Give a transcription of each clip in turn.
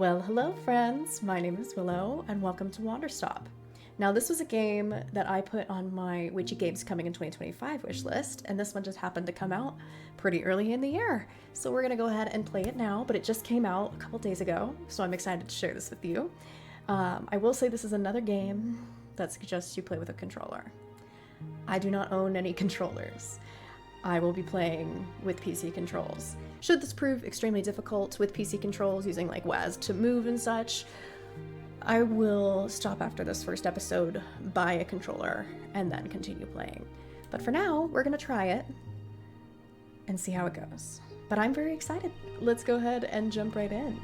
Well, hello friends, my name is Willow and welcome to Wanderstop. Now this was a game that I put on my Witchy Games Coming in 2025 wish list, and this one just happened to come out pretty early in the year. So we're gonna go ahead and play it now, but it just came out a couple days ago, so I'm excited to share this with you. I will say this is another game that suggests you play with a controller. I do not own any controllers. I will be playing with PC controls. Should this prove extremely difficult with PC controls using like WAS to move and such, I will stop after this first episode, buy a controller, and then continue playing. But for now, we're gonna try it and see how it goes. But I'm very excited. Let's go ahead and jump right in.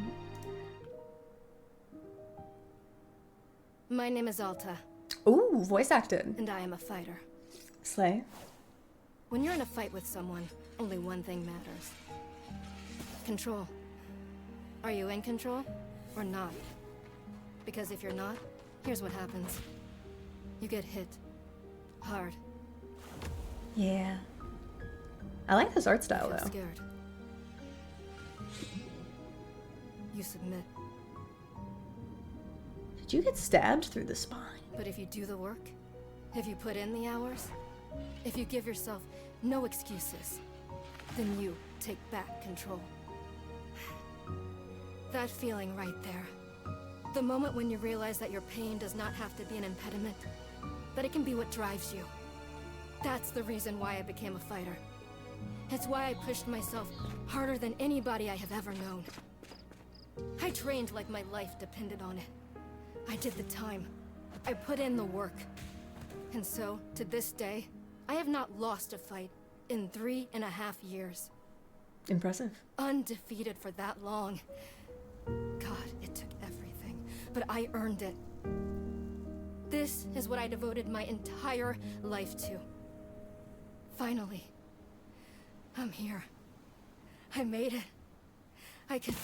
My name is Alta. Ooh, voice acted. And I am a fighter. Slay. When you're in a fight with someone, only one thing matters. Control. Are you in control or not? Because if you're not, here's what happens. You get hit. Hard. Yeah. I like this art style You're though. scared. You submit. Did you get stabbed through the spine? But if you do the work, if you put in the hours, if you give yourself no excuses, then you take back control. That feeling right there. The moment when you realize that your pain does not have to be an impediment, that it can be what drives you. That's the reason why I became a fighter. It's why I pushed myself harder than anybody I have ever known. I trained like my life depended on it. I did the time. I put in the work. And so, to this day, I have not lost a fight in 3.5 years. Impressive. Undefeated for that long. God, it took everything, but I earned it. This is what I devoted my entire life to. Finally, I'm here. I made it. I can...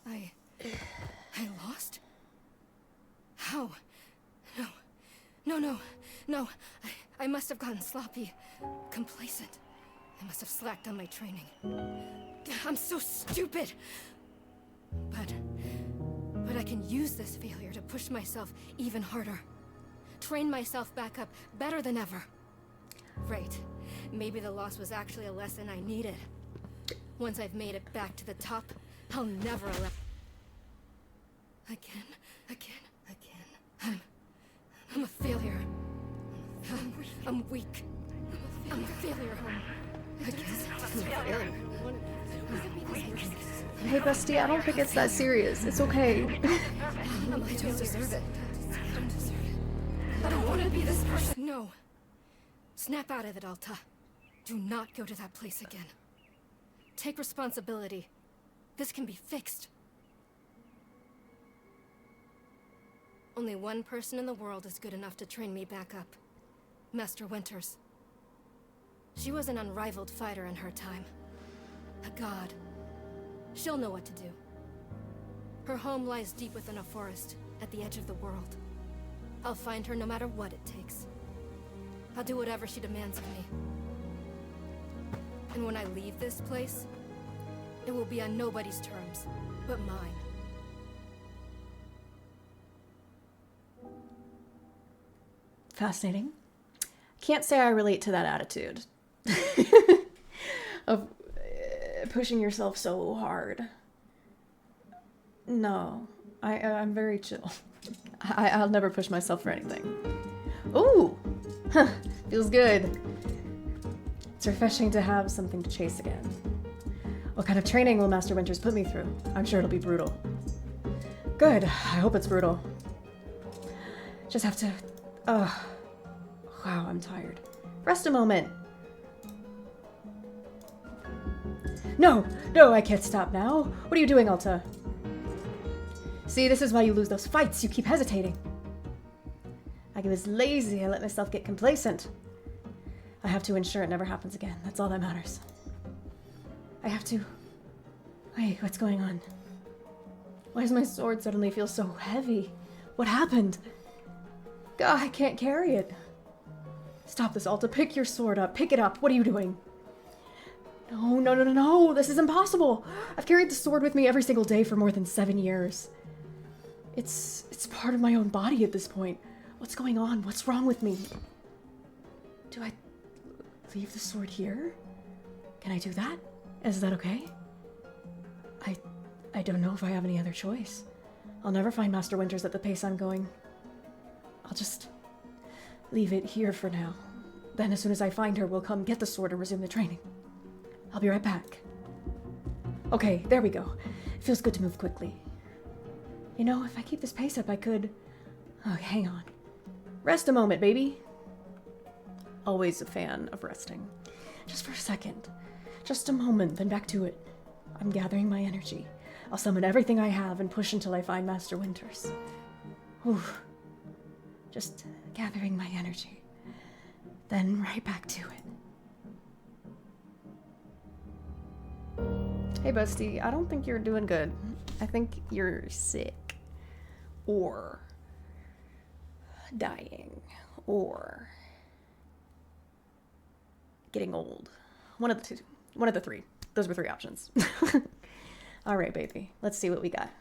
I lost? How? No. I must have gotten sloppy. Complacent. I must have slacked on my training. I'm so stupid! But I can use this failure to push myself even harder. Train myself back up better than ever. Right. Maybe the loss was actually a lesson I needed. Once I've made it back to the top, I'll never allow... Again. I'm a failure. I'm weak. I'm a failure. Hey bestie, I don't think it's that serious. It's okay. I don't deserve it. I don't want to be this person. No. Snap out of it, Alta. Do not go to that place again. Take responsibility. This can be fixed. Only one person in the world is good enough to train me back up. Master Winters. She was an unrivaled fighter in her time. A god. She'll know what to do. Her home lies deep within a forest, at the edge of the world. I'll find her no matter what it takes. I'll do whatever she demands of me. And when I leave this place, it will be on nobody's terms, but mine. Fascinating. Can't say I relate to that attitude of pushing yourself so hard. No, I'm very chill. I'll never push myself for anything. Ooh, feels good. It's refreshing to have something to chase again. What kind of training will Master Winters put me through? I'm sure it'll be brutal. Good, I hope it's brutal. Just have to... Wow, I'm tired. Rest a moment. No, I can't stop now. What are you doing, Alta? See, this is why you lose those fights. You keep hesitating. I was lazy. I let myself get complacent. I have to ensure it never happens again. That's all that matters. I have to... Wait, what's going on? Why does my sword suddenly feel so heavy? What happened? God, I can't carry it. Stop this, Alta. Pick your sword up. Pick it up. What are you doing? No, no, no, no, no. This is impossible. I've carried the sword with me every single day for more than 7 years. It's part of my own body at this point. What's going on? What's wrong with me? Do I leave the sword here? Can I do that? Is that okay? I don't know if I have any other choice. I'll never find Master Winters at the pace I'm going. I'll just leave it here for now. Then as soon as I find her, we'll come get the sword and resume the training. I'll be right back. Okay, there we go. It feels good to move quickly. You know, if I keep this pace up, I could... Oh, hang on. Rest a moment, baby. Always a fan of resting. Just for a second. Just a moment, then back to it. I'm gathering my energy. I'll summon everything I have and push until I find Master Winters. Whew. Just gathering my energy. Then right back to it. Hey, Busty, I don't think you're doing good. I think you're sick. Or dying. Or getting old. One of the two. One of the three. Those were 3 options. All right, baby. Let's see what we got.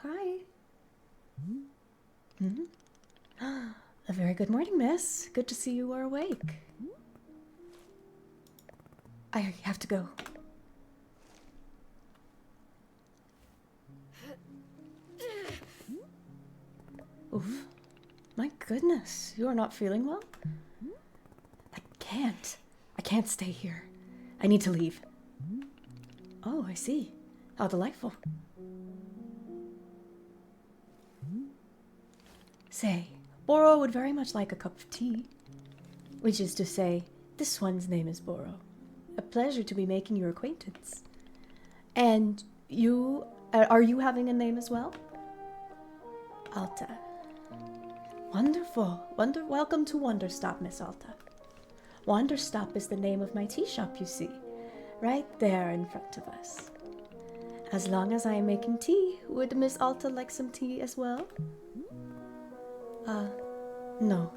Hi. A very good morning, miss. Good to see you are awake. I have to go. Oof. My goodness, you are not feeling well? I can't stay here. I need to leave. Oh, I see. How delightful. Say, Boro would very much like a cup of tea. Which is to say, this one's name is Boro. A pleasure to be making your acquaintance. And you, are you having a name as well? Alta. Wonderful. Welcome to Wanderstop, Miss Alta. Wanderstop is the name of my tea shop, you see. Right there in front of us. As long as I am making tea, would Miss Alta like some tea as well? No.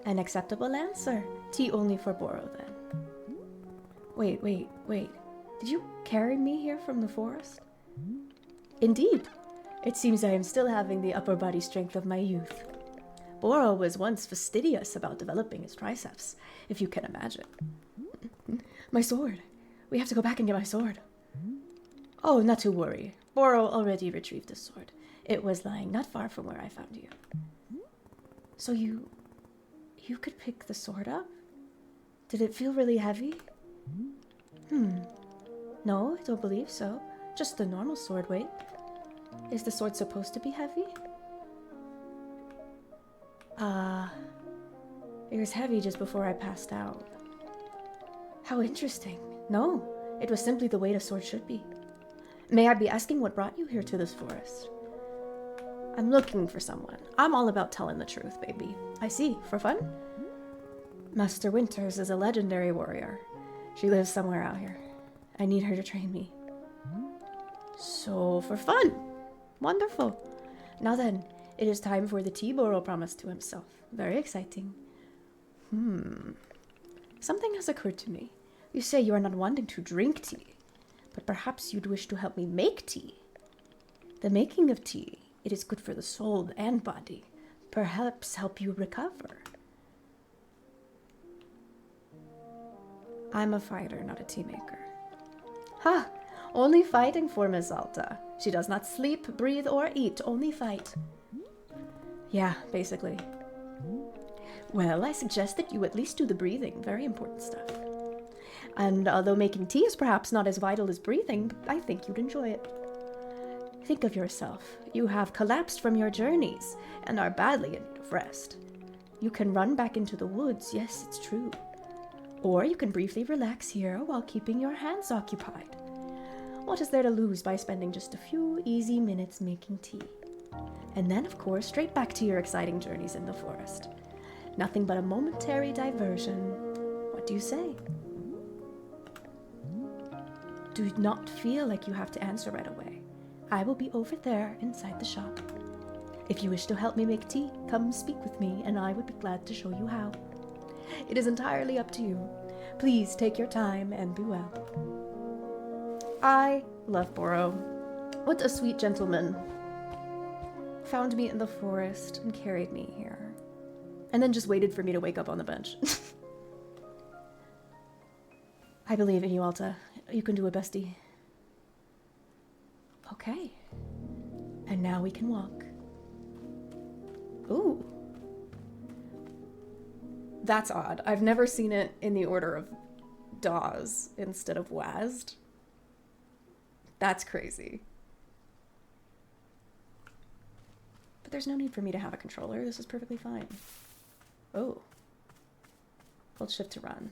An acceptable answer. Tea only for Boro, then. Wait. Did you carry me here from the forest? Indeed. It seems I am still having the upper body strength of my youth. Boro was once fastidious about developing his triceps, if you can imagine. My sword. We have to go back and get my sword. Oh, not to worry. Boro already retrieved the sword. It was lying not far from where I found you. So you could pick the sword up? Did it feel really heavy? No, I don't believe so. Just the normal sword weight. Is the sword supposed to be heavy? It was heavy just before I passed out. How interesting. No, it was simply the weight a sword should be. May I be asking what brought you here to this forest? I'm looking for someone. I'm all about telling the truth, baby. I see. For fun? Master Winters is a legendary warrior. She lives somewhere out here. I need her to train me. So, for fun. Wonderful. Now then, it is time for the tea Boro promised to himself. Very exciting. Something has occurred to me. You say you are not wanting to drink tea, but perhaps you'd wish to help me make tea. The making of tea, it is good for the soul and body. Perhaps help you recover. I'm a fighter, not a tea maker. Ha! Only fighting for Miss Alta. She does not sleep, breathe, or eat, only fight. Yeah, basically. Well, I suggest that you at least do the breathing. Very important stuff. And although making tea is perhaps not as vital as breathing, I think you'd enjoy it. Think of yourself. You have collapsed from your journeys and are badly in need of rest. You can run back into the woods, yes, it's true. Or you can briefly relax here while keeping your hands occupied. What is there to lose by spending just a few easy minutes making tea? And then, of course, straight back to your exciting journeys in the forest. Nothing but a momentary diversion. What do you say? Do not feel like you have to answer right away. I will be over there inside the shop. If you wish to help me make tea, come speak with me, and I would be glad to show you how. It is entirely up to you. Please take your time and be well. I love Boro. What a sweet gentleman. Found me in the forest and carried me here. And then just waited for me to wake up on the bench. I believe in you, Alta. You can do it, bestie. Okay. And now we can walk. Ooh. That's odd. I've never seen it in the order of DAWs instead of WASD. That's crazy. But there's no need for me to have a controller. This is perfectly fine. Oh. Hold shift to run.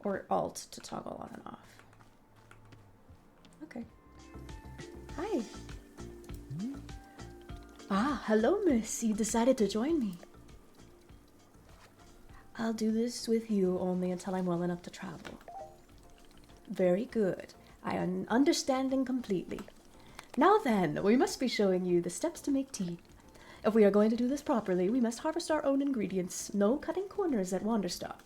Or alt to toggle on and off. Okay. Hi. Ah, hello, miss. You decided to join me. I'll do this with you only until I'm well enough to travel. Very good. I am understanding completely. Now then, we must be showing you the steps to make tea. If we are going to do this properly, we must harvest our own ingredients. No cutting corners at Wanderstop.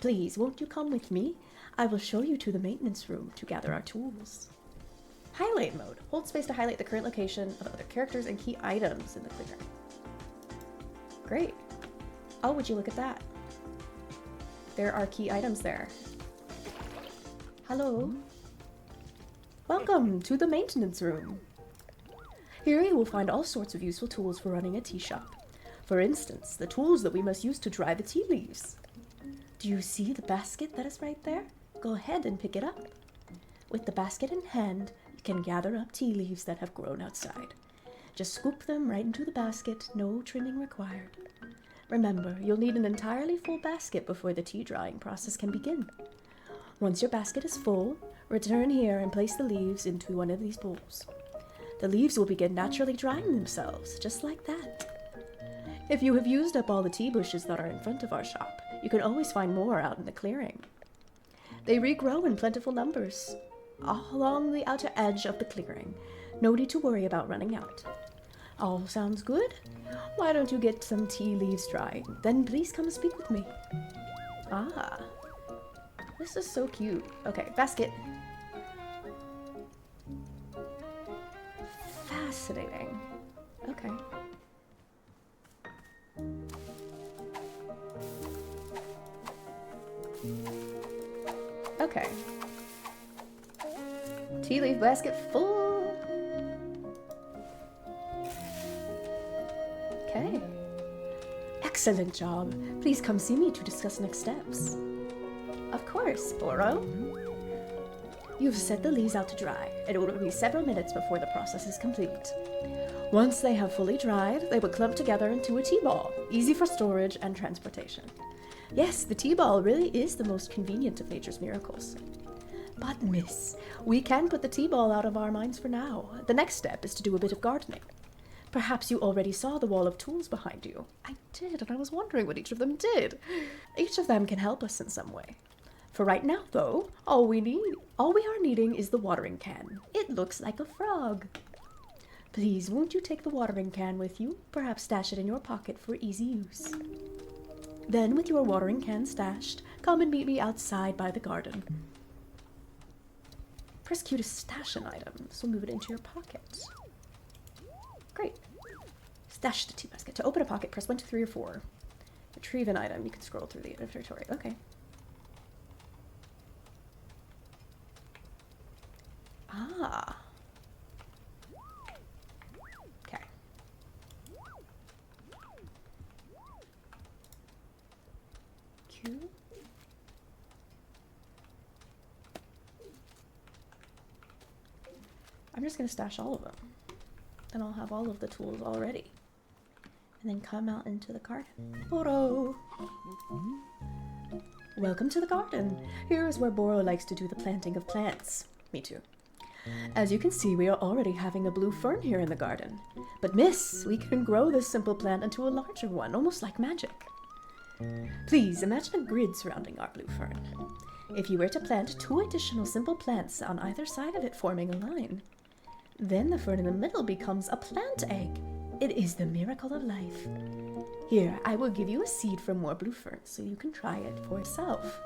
Please, won't you come with me? I will show you to the maintenance room to gather our tools. Highlight mode. Hold space to highlight the current location of other characters and key items in the clearing. Great. Oh, would you look at that? There are key items there. Hello. Welcome to the maintenance room. Here you will find all sorts of useful tools for running a tea shop. For instance, the tools that we must use to dry the tea leaves. Do you see the basket that is right there? Go ahead and pick it up. With the basket in hand, you can gather up tea leaves that have grown outside. Just scoop them right into the basket, no trimming required. Remember, you'll need an entirely full basket before the tea drying process can begin. Once your basket is full, return here and place the leaves into one of these bowls. The leaves will begin naturally drying themselves, just like that. If you have used up all the tea bushes that are in front of our shop, you can always find more out in the clearing. They regrow in plentiful numbers, all along the outer edge of the clearing. No need to worry about running out. All sounds good? Why don't you get some tea leaves drying? Then please come speak with me. Ah, this is so cute. Okay, basket. Fascinating. Okay. Okay. Tea leaf basket full. Okay. Excellent job. Please come see me to discuss next steps. Of course, Boro. You've set the leaves out to dry. It will be several minutes before the process is complete. Once they have fully dried, they will clump together into a tea ball, easy for storage and transportation. Yes, the tea ball really is the most convenient of nature's miracles. But miss, we can put the tea ball out of our minds for now. The next step is to do a bit of gardening. Perhaps you already saw the wall of tools behind you. I did, and I was wondering what each of them did. Each of them can help us in some way. For right now, though, all we are needing is the watering can. It looks like a frog. Please, won't you take the watering can with you? Perhaps stash it in your pocket for easy use. Then, with your watering can stashed, come and meet me outside by the garden. Press Q to stash an item. This will move it into your pocket. Great. Stash the tea basket. To open a pocket, press 1, 2, 3, or 4. Retrieve an item. You can scroll through the inventory. Okay. Ah. Okay. Q. I'm just going to stash all of them. Then I'll have all of the tools already. And then come out into the garden. Boro! Welcome to the garden. Here is where Boro likes to do the planting of plants. Me too. As you can see, we are already having a blue fern here in the garden. But miss, we can grow this simple plant into a larger one, almost like magic. Please imagine a grid surrounding our blue fern. If you were to plant 2 additional simple plants on either side of it forming a line, then the fern in the middle becomes a plant egg. It is the miracle of life. Here, I will give you a seed from more blue ferns so you can try it for yourself.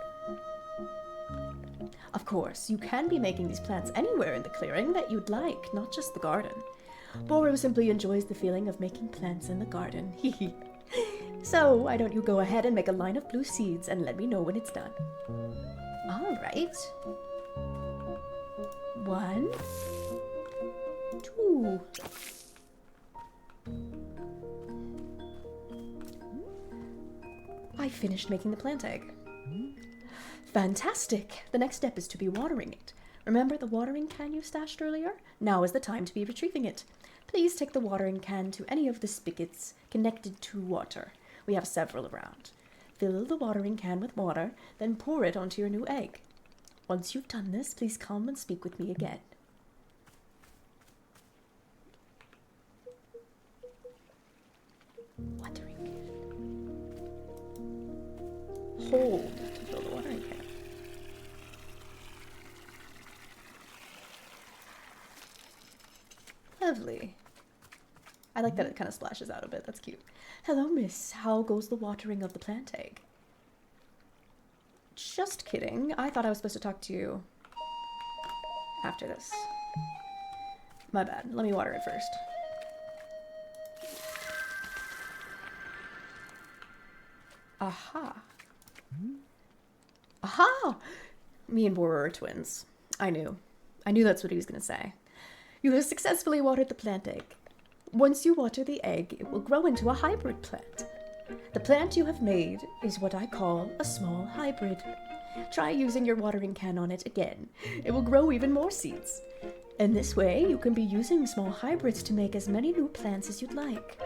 Of course, you can be making these plants anywhere in the clearing that you'd like, not just the garden. Boro simply enjoys the feeling of making plants in the garden. Hee. So, why don't you go ahead and make a line of blue seeds and let me know when it's done. All right. 1, 2. I finished making the plant egg. Fantastic! The next step is to be watering it. Remember the watering can you stashed earlier? Now is the time to be retrieving it. Please take the watering can to any of the spigots connected to water. We have several around. Fill the watering can with water, then pour it onto your new egg. Once you've done this, please come and speak with me again. Watering can. Hold to fill the watering can. Lovely. I like that it kind of splashes out a bit. That's cute. Hello, miss. How goes the watering of the plant egg? Just kidding. I thought I was supposed to talk to you after this. My bad. Let me water it first. Aha. Aha! Me and Boro are twins. I knew that's what he was going to say. You have successfully watered the plant egg. Once you water the egg, it will grow into a hybrid plant. The plant you have made is what I call a small hybrid. Try using your watering can on it again. It will grow even more seeds. In this way, you can be using small hybrids to make as many new plants as you'd like.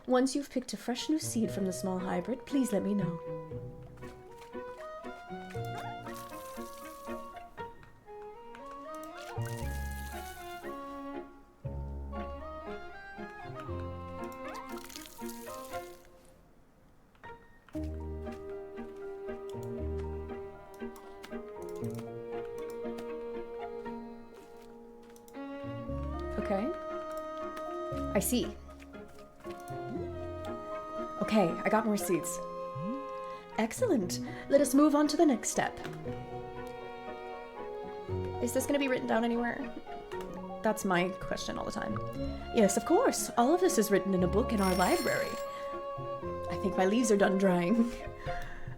Once you've picked a fresh new seed from the small hybrid, please let me know. Okay. I see. Okay, I got more seeds. Excellent. Let us move on to the next step. Is this going to be written down anywhere? That's my question all the time. Yes, of course. All of this is written in a book in our library. I think my leaves are done drying.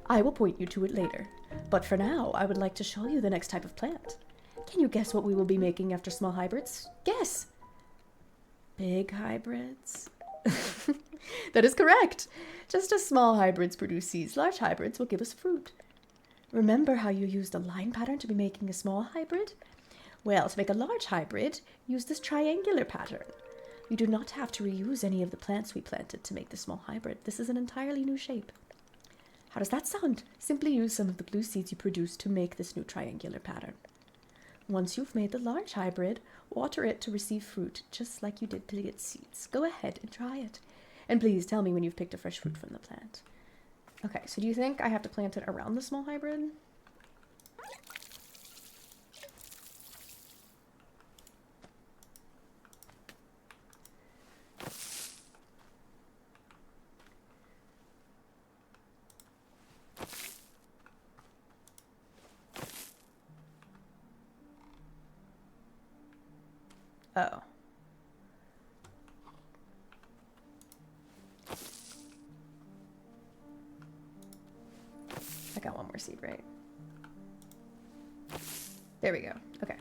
I will point you to it later. But for now, I would like to show you the next type of plant. Can you guess what we will be making after small hybrids? Guess! Big hybrids. That is correct. Just as small hybrids produce seeds, large hybrids will give us fruit. Remember how you used a line pattern to be making a small hybrid? Well, to make a large hybrid, use this triangular pattern. You do not have to reuse any of the plants we planted to make the small hybrid. This is an entirely new shape. How does that sound? Simply use some of the blue seeds you produced to make this new triangular pattern. Once you've made the large hybrid, water it to receive fruit, just like you did to get seeds. Go ahead and try it. And please tell me when you've picked a fresh fruit from the plant. Okay, so do you think I have to plant it around the small hybrid? Oh. I got one more seed, right? There we go. Okay.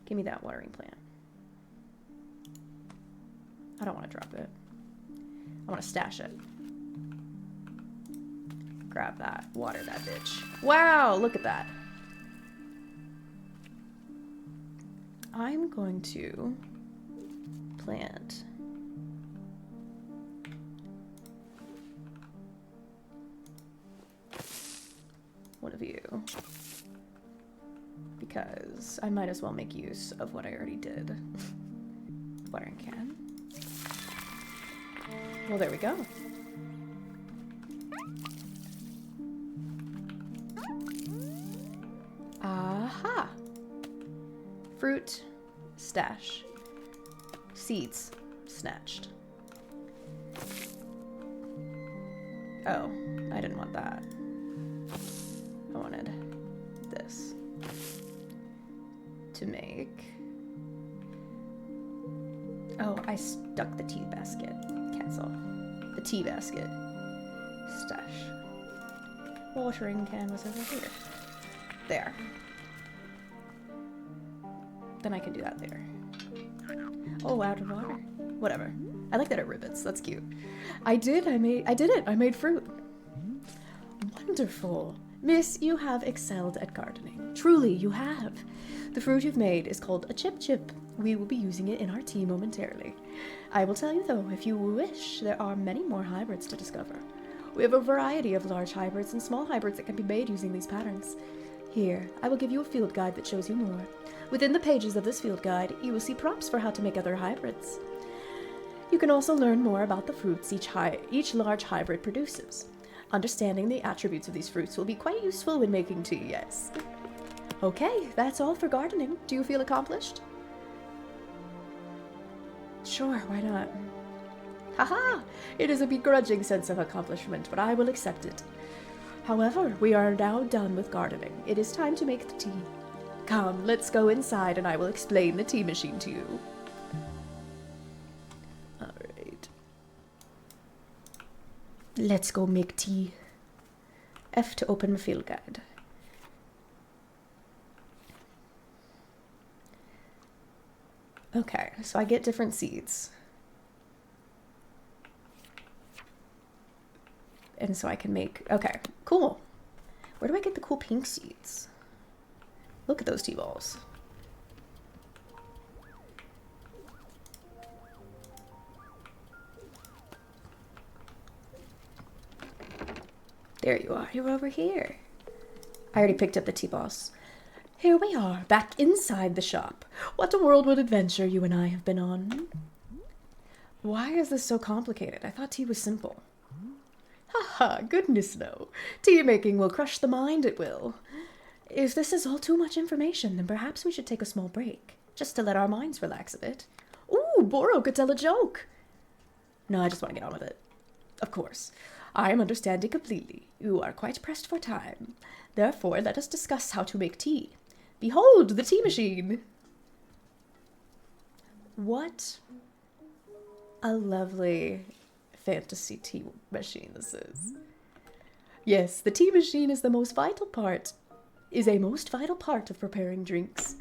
Give me that watering plant. I don't want to drop it. I want to stash it. Grab that. Water that bitch. Wow, look at that. I'm going to plant one of you because I might as well make use of what I already did. Watering can. Well, there we go. Aha! Fruit, stash. Seeds, snatched. Oh, I didn't want that. I wanted this to make. Oh, I stuck the tea basket. Cancel. The tea basket. Stash. Watering can was over here. There. Then I can do that later. Oh, out of water. Whatever. I like that it ribbons. That's cute. I did it. I made fruit. Wonderful. Miss, you have excelled at gardening. Truly, you have. The fruit you've made is called a chip. We will be using it in our tea momentarily. I will tell you though, if you wish, there are many more hybrids to discover. We have a variety of large hybrids and small hybrids that can be made using these patterns. Here, I will give you a field guide that shows you more. Within the pages of this field guide, you will see prompts for how to make other hybrids. You can also learn more about the fruits each large hybrid produces. Understanding the attributes of these fruits will be quite useful when making tea, yes. Okay, that's all for gardening. Do you feel accomplished? Sure, why not? Haha! It is a begrudging sense of accomplishment, but I will accept it. However, we are now done with gardening. It is time to make the tea. Come, let's go inside and I will explain the tea machine to you. Alright. Let's go make tea. F to open the field guide. Okay, so I get different seeds. And so I can make, okay, cool. Where do I get the cool pink seeds? Look at those tea balls. There you are, you're over here. I already picked up the tea balls. Here we are, back inside the shop. What a whirlwind adventure you and I have been on. Why is this so complicated? I thought tea was simple. Haha, goodness no. Tea making will crush the mind, it will. If this is all too much information, then perhaps we should take a small break, just to let our minds relax a bit. Ooh, Boro could tell a joke. No, I just want to get on with it. Of course. I am understanding completely. You are quite pressed for time. Therefore, let us discuss how to make tea. Behold, the tea machine! What a lovely fantasy tea machine this is. Yes, the tea machine is a most vital part of preparing drinks.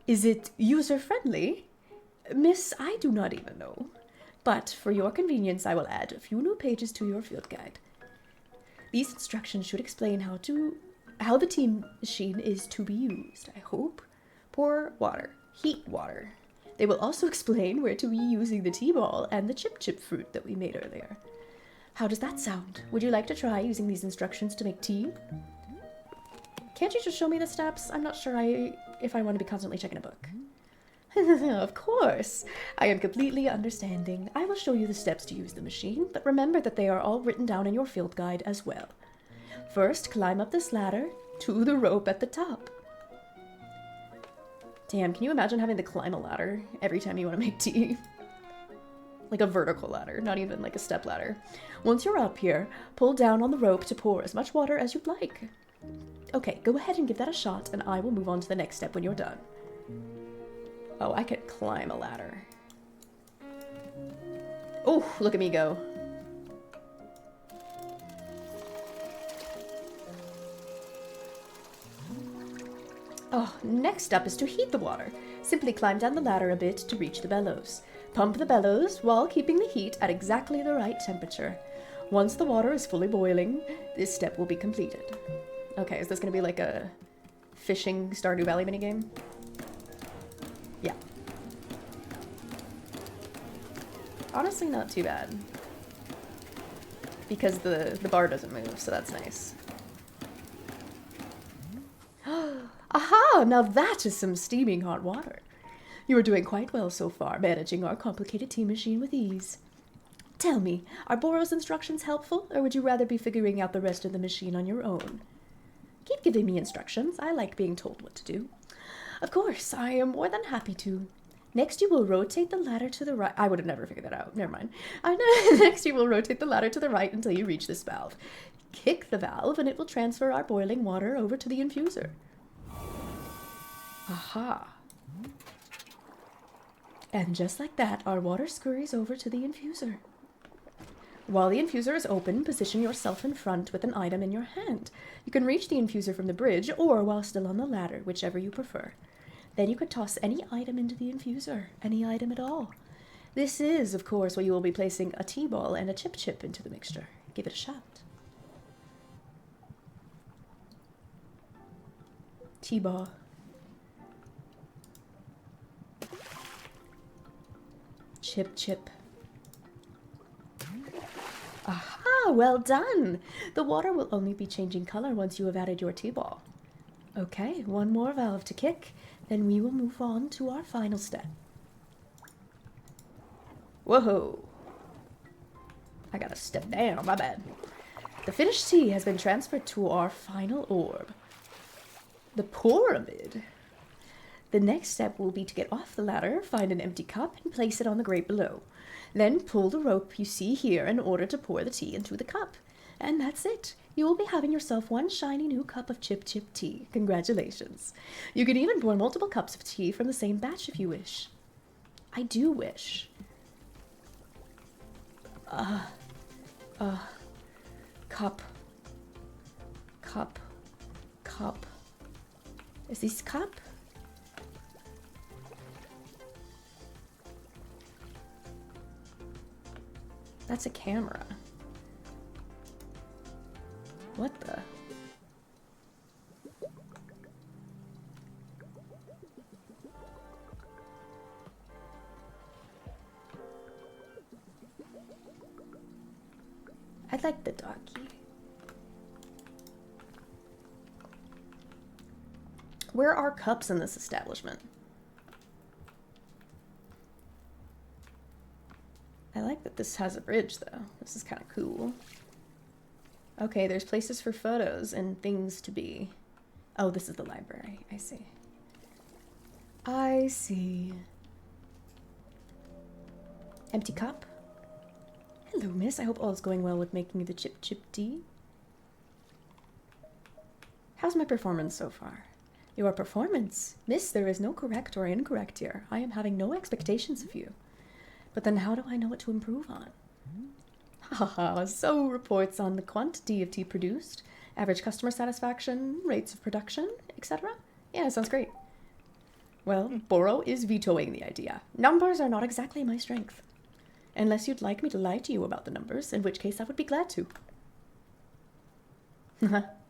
Is it user-friendly? Miss, I do not even know. But for your convenience, I will add a few new pages to your field guide. These instructions should explain how the tea machine is to be used, I hope. Pour water. Heat water. They will also explain where to be using the tea ball and the chip fruit that we made earlier. How does that sound? Would you like to try using these instructions to make tea? Can't you just show me the steps? I'm not sure if I want to be constantly checking a book. Of course. I am completely understanding. I will show you the steps to use the machine, but remember that they are all written down in your field guide as well. First, climb up this ladder to the rope at the top. Damn, can you imagine having to climb a ladder every time you want to make tea? Like a vertical ladder, not even like a step ladder. Once you're up here, pull down on the rope to pour as much water as you'd like. Okay, go ahead and give that a shot, and I will move on to the next step when you're done. Oh, I could climb a ladder. Oh, look at me go. Oh, next up is to heat the water. Simply climb down the ladder a bit to reach the bellows. Pump the bellows while keeping the heat at exactly the right temperature. Once the water is fully boiling, this step will be completed. Okay, is this going to be like a fishing Stardew Valley minigame? Yeah. Honestly, not too bad. Because the bar doesn't move, so that's nice. Aha! Now that is some steaming hot water. You are doing quite well so far, managing our complicated tea machine with ease. Tell me, are Boro's instructions helpful, or would you rather be figuring out the rest of the machine on your own? Keep giving me instructions. I like being told what to do. Of course, I am more than happy to. Next, you will rotate the ladder to the right. I would have never figured that out. Never mind. Next, you will rotate the ladder to the right until you reach this valve. Kick the valve, and it will transfer our boiling water over to the infuser. Aha. And just like that, our water scurries over to the infuser. While the infuser is open, position yourself in front with an item in your hand. You can reach the infuser from the bridge or while still on the ladder, whichever you prefer. Then you could toss any item into the infuser, any item at all. This is, of course, where you will be placing a tea ball and a chip into the mixture. Give it a shot. Tea ball. Chip. Aha, well done! The water will only be changing color once you have added your tea ball. Okay, one more valve to kick, then we will move on to our final step. Whoa! I gotta step down, my bad. The finished tea has been transferred to our final orb, the pyramid. The next step will be to get off the ladder, find an empty cup, and place it on the grate below. Then pull the rope you see here in order to pour the tea into the cup. And that's it. You will be having yourself one shiny new cup of chip tea. Congratulations. You can even pour multiple cups of tea from the same batch if you wish. I do wish. Cup. Is this cup? That's a camera. What the? I like the doggy. Where are cups in this establishment? I like that this has a bridge, though. This is kind of cool. Okay, there's places for photos and things to be. Oh, this is the library. I see. Empty cup. Hello, miss. I hope all is going well with making the chip tea. How's my performance so far? Your performance? Miss, there is no correct or incorrect here. I am having no expectations of you. But then how do I know what to improve on? Haha, so reports on the quantity of tea produced, average customer satisfaction, rates of production, etc.? Yeah, sounds great. Well, Boro is vetoing the idea. Numbers are not exactly my strength. Unless you'd like me to lie to you about the numbers, in which case I would be glad to.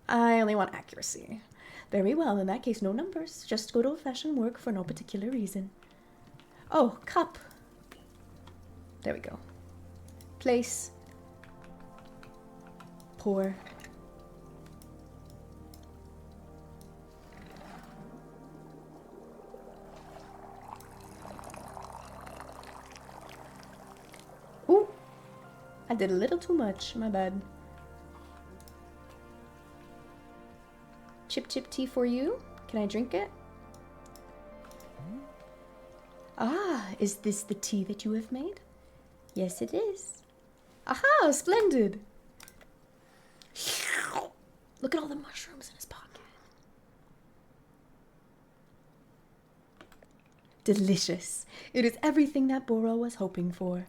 I only want accuracy. Very well, in that case, no numbers. Just go to old-fashioned work for no particular reason. Oh, cup. There we go. Place. Pour. Ooh! I did a little too much, my bad. Chip tea for you. Can I drink it? Ah, is this the tea that you have made? Yes, it is. Aha, splendid. Look at all the mushrooms in his pocket. Delicious. It is everything that Boro was hoping for.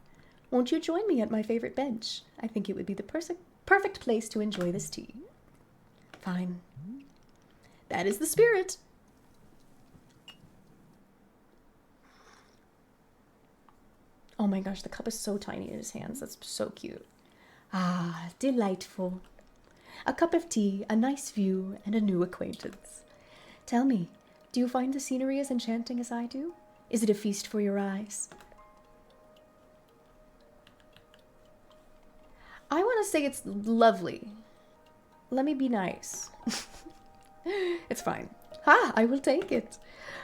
Won't you join me at my favorite bench? I think it would be the perfect place to enjoy this tea. Fine. That is the spirit. Oh my gosh, the cup is so tiny in his hands. That's so cute. Ah, delightful. A cup of tea, a nice view, and a new acquaintance. Tell me, do you find the scenery as enchanting as I do? Is it a feast for your eyes? I want to say it's lovely. Let me be nice. It's fine. Ha! I will take it.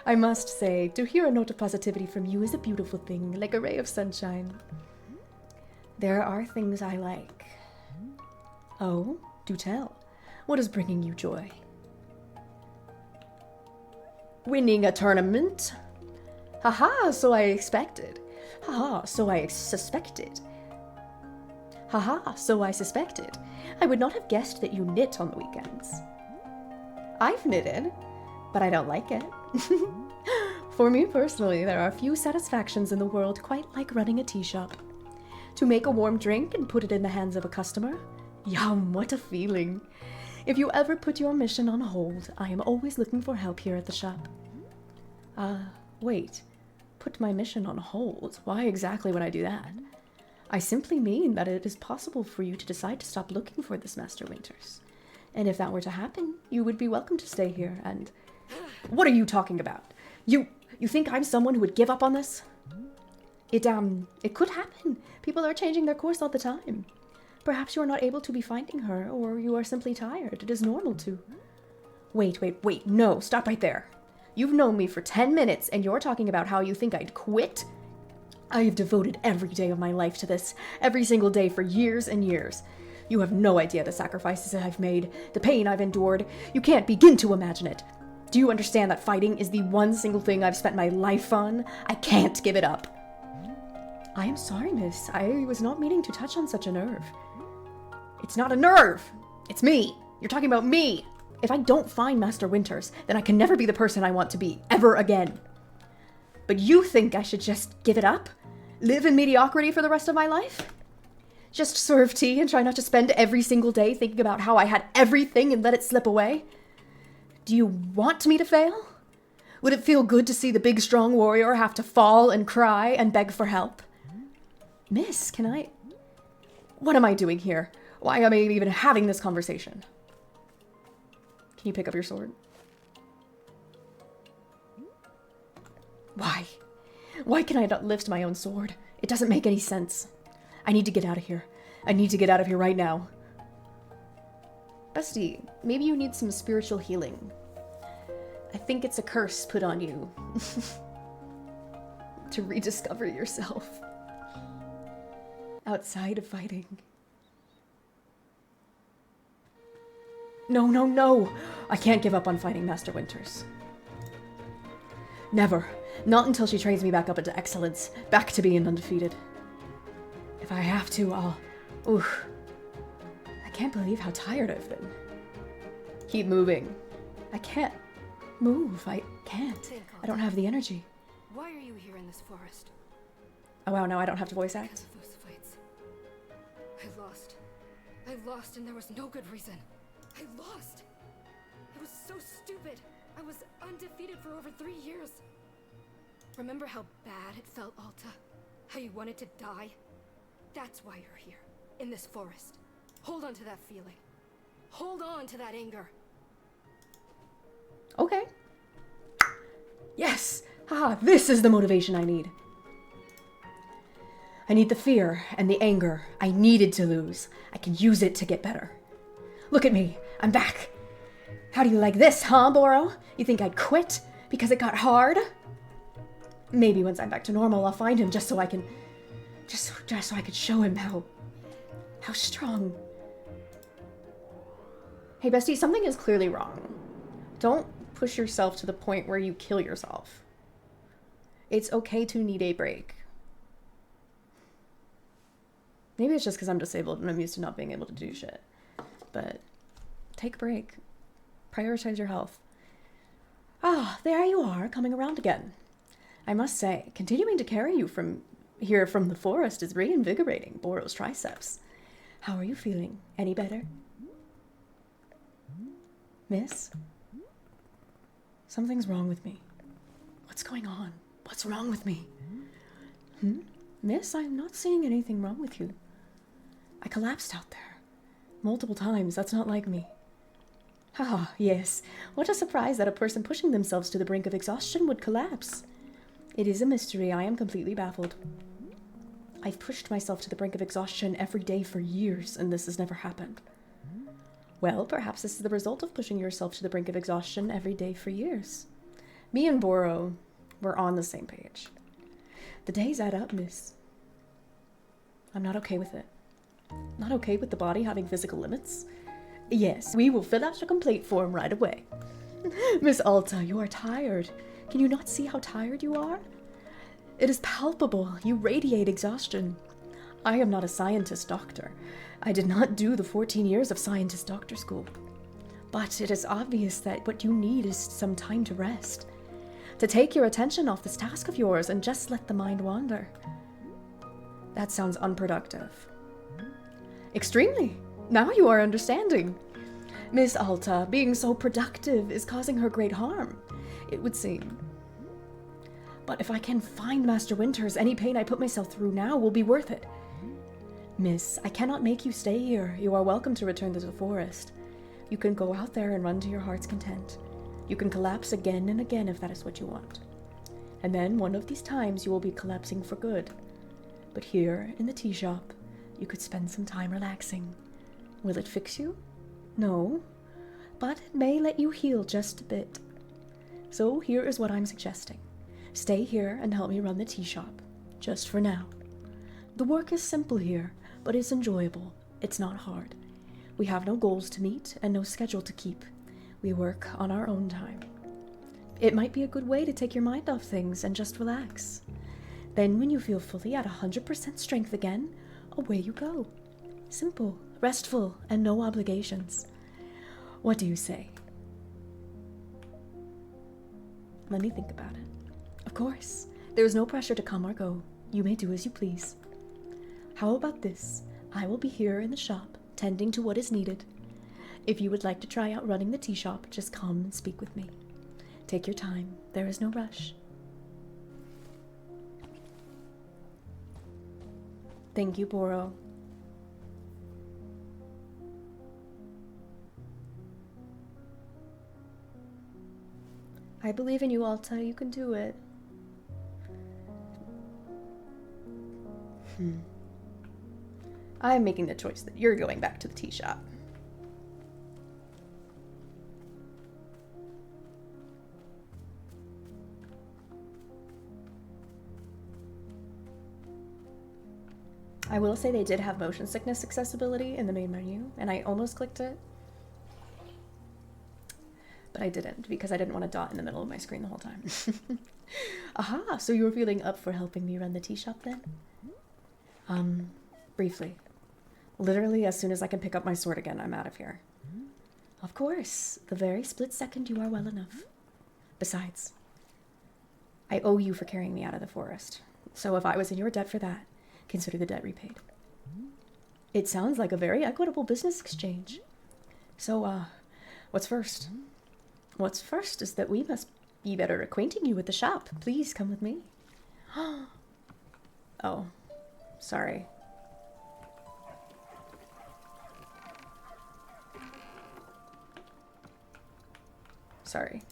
I must say, to hear a note of positivity from you is a beautiful thing, like a ray of sunshine. There are things I like. Oh, do tell. What is bringing you joy? Winning a tournament. Haha, so I expected. Haha, so I suspected. Haha, so I suspected. I would not have guessed that you knit on the weekends. I've knitted, but I don't like it. For me personally, there are few satisfactions in the world quite like running a tea shop. To make a warm drink and put it in the hands of a customer? Yum, what a feeling. If you ever put your mission on hold, I am always looking for help here at the shop. Wait. Put my mission on hold? Why exactly would I do that? I simply mean that it is possible for you to decide to stop looking for this Master Winters. And if that were to happen, you would be welcome to stay here and... What are you talking about? You think I'm someone who would give up on this? It could happen. People are changing their course all the time. Perhaps you are not able to be finding her, or you are simply tired. It is normal to... Wait, no, stop right there. You've known me for 10 minutes, and you're talking about how you think I'd quit? I have devoted every day of my life to this, every single day for years and years. You have no idea the sacrifices I've made, the pain I've endured. You can't begin to imagine it. Do you understand that fighting is the one single thing I've spent my life on? I can't give it up. I am sorry, miss. I was not meaning to touch on such a nerve. It's not a nerve. It's me. You're talking about me. If I don't find Master Winters, then I can never be the person I want to be, ever again. But you think I should just give it up? Live in mediocrity for the rest of my life? Just serve tea and try not to spend every single day thinking about how I had everything and let it slip away? Do you want me to fail? Would it feel good to see the big strong warrior have to fall and cry and beg for help? Miss, can I... What am I doing here? Why am I even having this conversation? Can you pick up your sword? Why? Why can I not lift my own sword? It doesn't make any sense. I need to get out of here. I need to get out of here right now. Bestie, maybe you need some spiritual healing. I think it's a curse put on you. To rediscover yourself. Outside of fighting. No. I can't give up on fighting Master Winters. Never. Not until she trains me back up into excellence. Back to being undefeated. If I have to, I'll... Oof. I can't believe how tired I've been. Keep moving. I can't move. I can't. I don't have the energy. Why are you here in this forest? Oh wow, now I don't have to voice act? Because of those fights. I lost and there was no good reason. I lost. It was so stupid. I was undefeated for over 3 years. Remember how bad it felt, Alta? How you wanted to die? That's why you're here, in this forest. Hold on to that feeling. Hold on to that anger. Okay. Yes! Haha, this is the motivation I need. I need the fear and the anger I needed to lose. I can use it to get better. Look at me. I'm back. How do you like this, huh, Boro? You think I'd quit because it got hard? Maybe once I'm back to normal, I'll find him just so I can... Just so I could show him how strong. Hey, bestie, something is clearly wrong. Don't push yourself to the point where you kill yourself. It's okay to need a break. Maybe it's just because I'm disabled and I'm used to not being able to do shit. But take a break. Prioritize your health. Ah, there you are, coming around again. I must say, continuing to carry you from the forest is reinvigorating Boro's triceps. How are you feeling? Any better? Miss? Something's wrong with me. What's going on? What's wrong with me? Miss, I'm not seeing anything wrong with you. I collapsed out there. Multiple times, that's not like me. Haha, yes. What a surprise that a person pushing themselves to the brink of exhaustion would collapse. It is a mystery. I am completely baffled. I've pushed myself to the brink of exhaustion every day for years, and this has never happened. Well, perhaps this is the result of pushing yourself to the brink of exhaustion every day for years. Me and Boro were on the same page. The days add up, miss. I'm not okay with it. Not okay with the body having physical limits. Yes, we will fill out your complaint form right away. Miss Alta, you are tired. Can you not see how tired you are? It is palpable. You radiate exhaustion. I am not a scientist doctor. I did not do the 14 years of scientist doctor school. But it is obvious that what you need is some time to rest. To take your attention off this task of yours and just let the mind wander. That sounds unproductive. Extremely. Now you are understanding. Miss Alta, being so productive is causing her great harm, it would seem. But if I can find Master Winters, any pain I put myself through now will be worth it. Miss, I cannot make you stay here. You are welcome to return to the forest. You can go out there and run to your heart's content. You can collapse again and again if that is what you want. And then one of these times you will be collapsing for good. But here, in the tea shop, you could spend some time relaxing. Will it fix you? No. But it may let you heal just a bit. So here is what I'm suggesting. Stay here and help me run the tea shop. Just for now. The work is simple here, but it's enjoyable. It's not hard. We have no goals to meet and no schedule to keep. We work on our own time. It might be a good way to take your mind off things and just relax. Then when you feel fully at 100% strength again, away you go. Simple, restful, and no obligations. What do you say? Let me think about it. Of course, there is no pressure to come or go. You may do as you please. How about this? I will be here in the shop, tending to what is needed. If you would like to try out running the tea shop, just come and speak with me. Take your time. There is no rush. Thank you, Boro. I believe in you, Alta. You can do it. I am making the choice that you're going back to the tea shop. I will say they did have motion sickness accessibility in the main menu, and I almost clicked it. But I didn't, because I didn't want a dot in the middle of my screen the whole time. Aha, so you were feeling up for helping me run the tea shop then? Briefly. Literally, as soon as I can pick up my sword again, I'm out of here. Of course, the very split second you are well enough. Besides, I owe you for carrying me out of the forest. So if I was in your debt for that, consider the debt repaid. It sounds like a very equitable business exchange. So, what's first? What's first is that we must be better acquainting you with the shop. Please come with me. Oh, sorry. Sorry.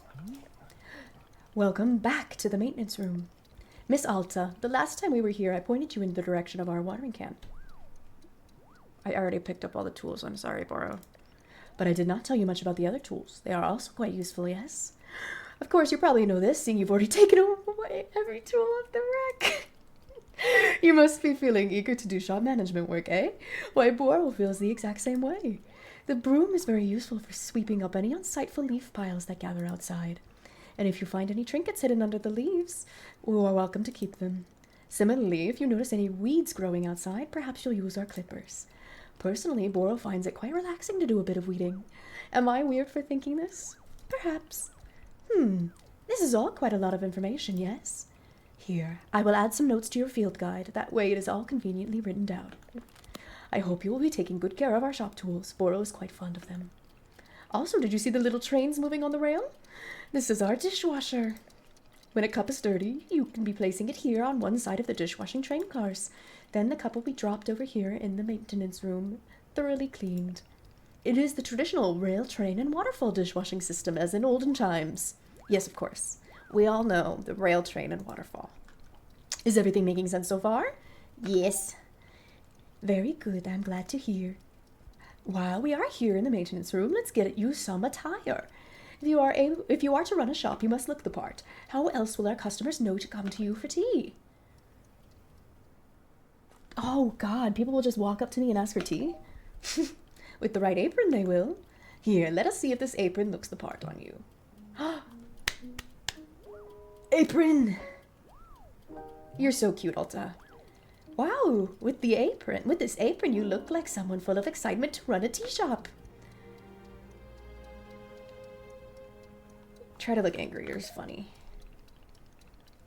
Welcome back to the maintenance room. Miss Alta, the last time we were here, I pointed you in the direction of our watering can. I already picked up all the tools. I'm sorry, Boro. But I did not tell you much about the other tools. They are also quite useful, yes? Of course, you probably know this, seeing you've already taken away every tool off the rack. You must be feeling eager to do shop management work, eh? Why, Boro feels the exact same way. The broom is very useful for sweeping up any unsightful leaf piles that gather outside. And if you find any trinkets hidden under the leaves, you are welcome to keep them. Similarly, if you notice any weeds growing outside, perhaps you'll use our clippers. Personally, Boro finds it quite relaxing to do a bit of weeding. Am I weird for thinking this? Perhaps. This is all quite a lot of information, yes? Here, I will add some notes to your field guide. That way it is all conveniently written down. I hope you will be taking good care of our shop tools. Boro is quite fond of them. Also, did you see the little trains moving on the rail? This is our dishwasher. When a cup is dirty, you can be placing it here on one side of the dishwashing train cars. Then the cup will be dropped over here in the maintenance room, thoroughly cleaned. It is the traditional rail, train, and waterfall dishwashing system as in olden times. Yes, of course. We all know the rail, train, and waterfall. Is everything making sense so far? Yes. Very good, I'm glad to hear. While we are here in the maintenance room, let's get you some attire. If you are to run a shop, you must look the part. How else will our customers know to come to you for tea? Oh, God, people will just walk up to me and ask for tea? With the right apron, they will. Here, let us see if this apron looks the part on you. Apron! You're so cute, Alta. Wow, with this apron, you look like someone full of excitement to run a tea shop. Try to look angrier is funny.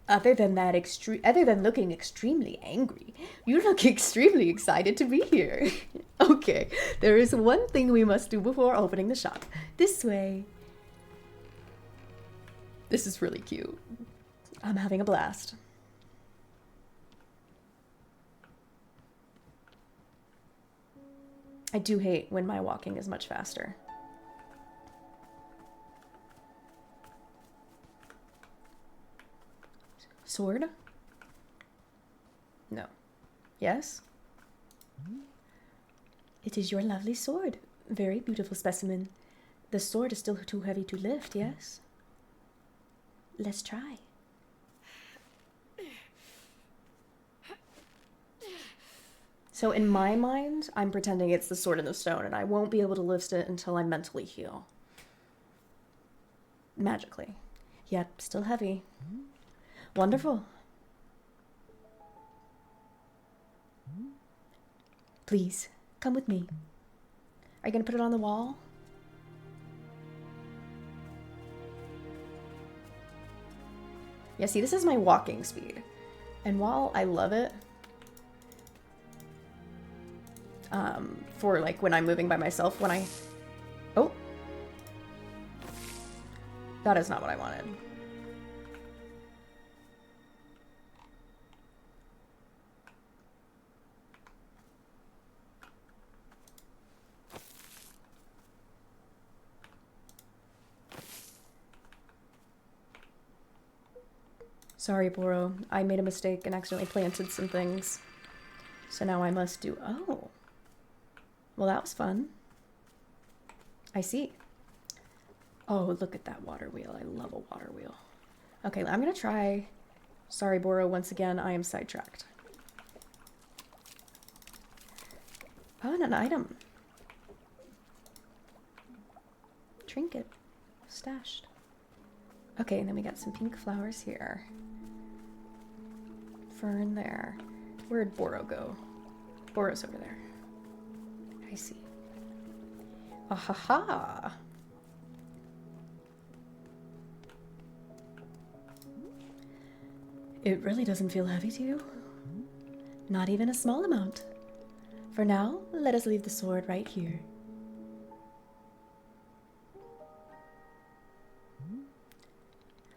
Other than looking extremely angry, you look extremely excited to be here. Okay, there is one thing we must do before opening the shop. This way. This is really cute. I'm having a blast. I do hate when my walking is much faster. Sword? No. Yes? It is your lovely sword. Very beautiful specimen. The sword is still too heavy to lift, yes? Let's try. So in my mind, I'm pretending it's the sword in the stone, and I won't be able to lift it until I mentally heal. Magically. Yep, still heavy. Wonderful. Please, come with me. Are you going to put it on the wall? Yeah, see, this is my walking speed. And while I love it, for like when I'm moving by myself, oh, that is not what I wanted. Sorry, Boro. I made a mistake and accidentally planted some things. So now I must do... Oh. Well, that was fun. I see. Oh, look at that water wheel. I love a water wheel. Okay, I'm going to try... Sorry, Boro. Once again, I am sidetracked. Oh, and an item. Trinket. Stashed. Okay, and then we got some pink flowers here. Fern there. Where'd Boro go? Boro's over there. I see. Ahaha! It really doesn't feel heavy to you? Not even a small amount. For now, let us leave the sword right here.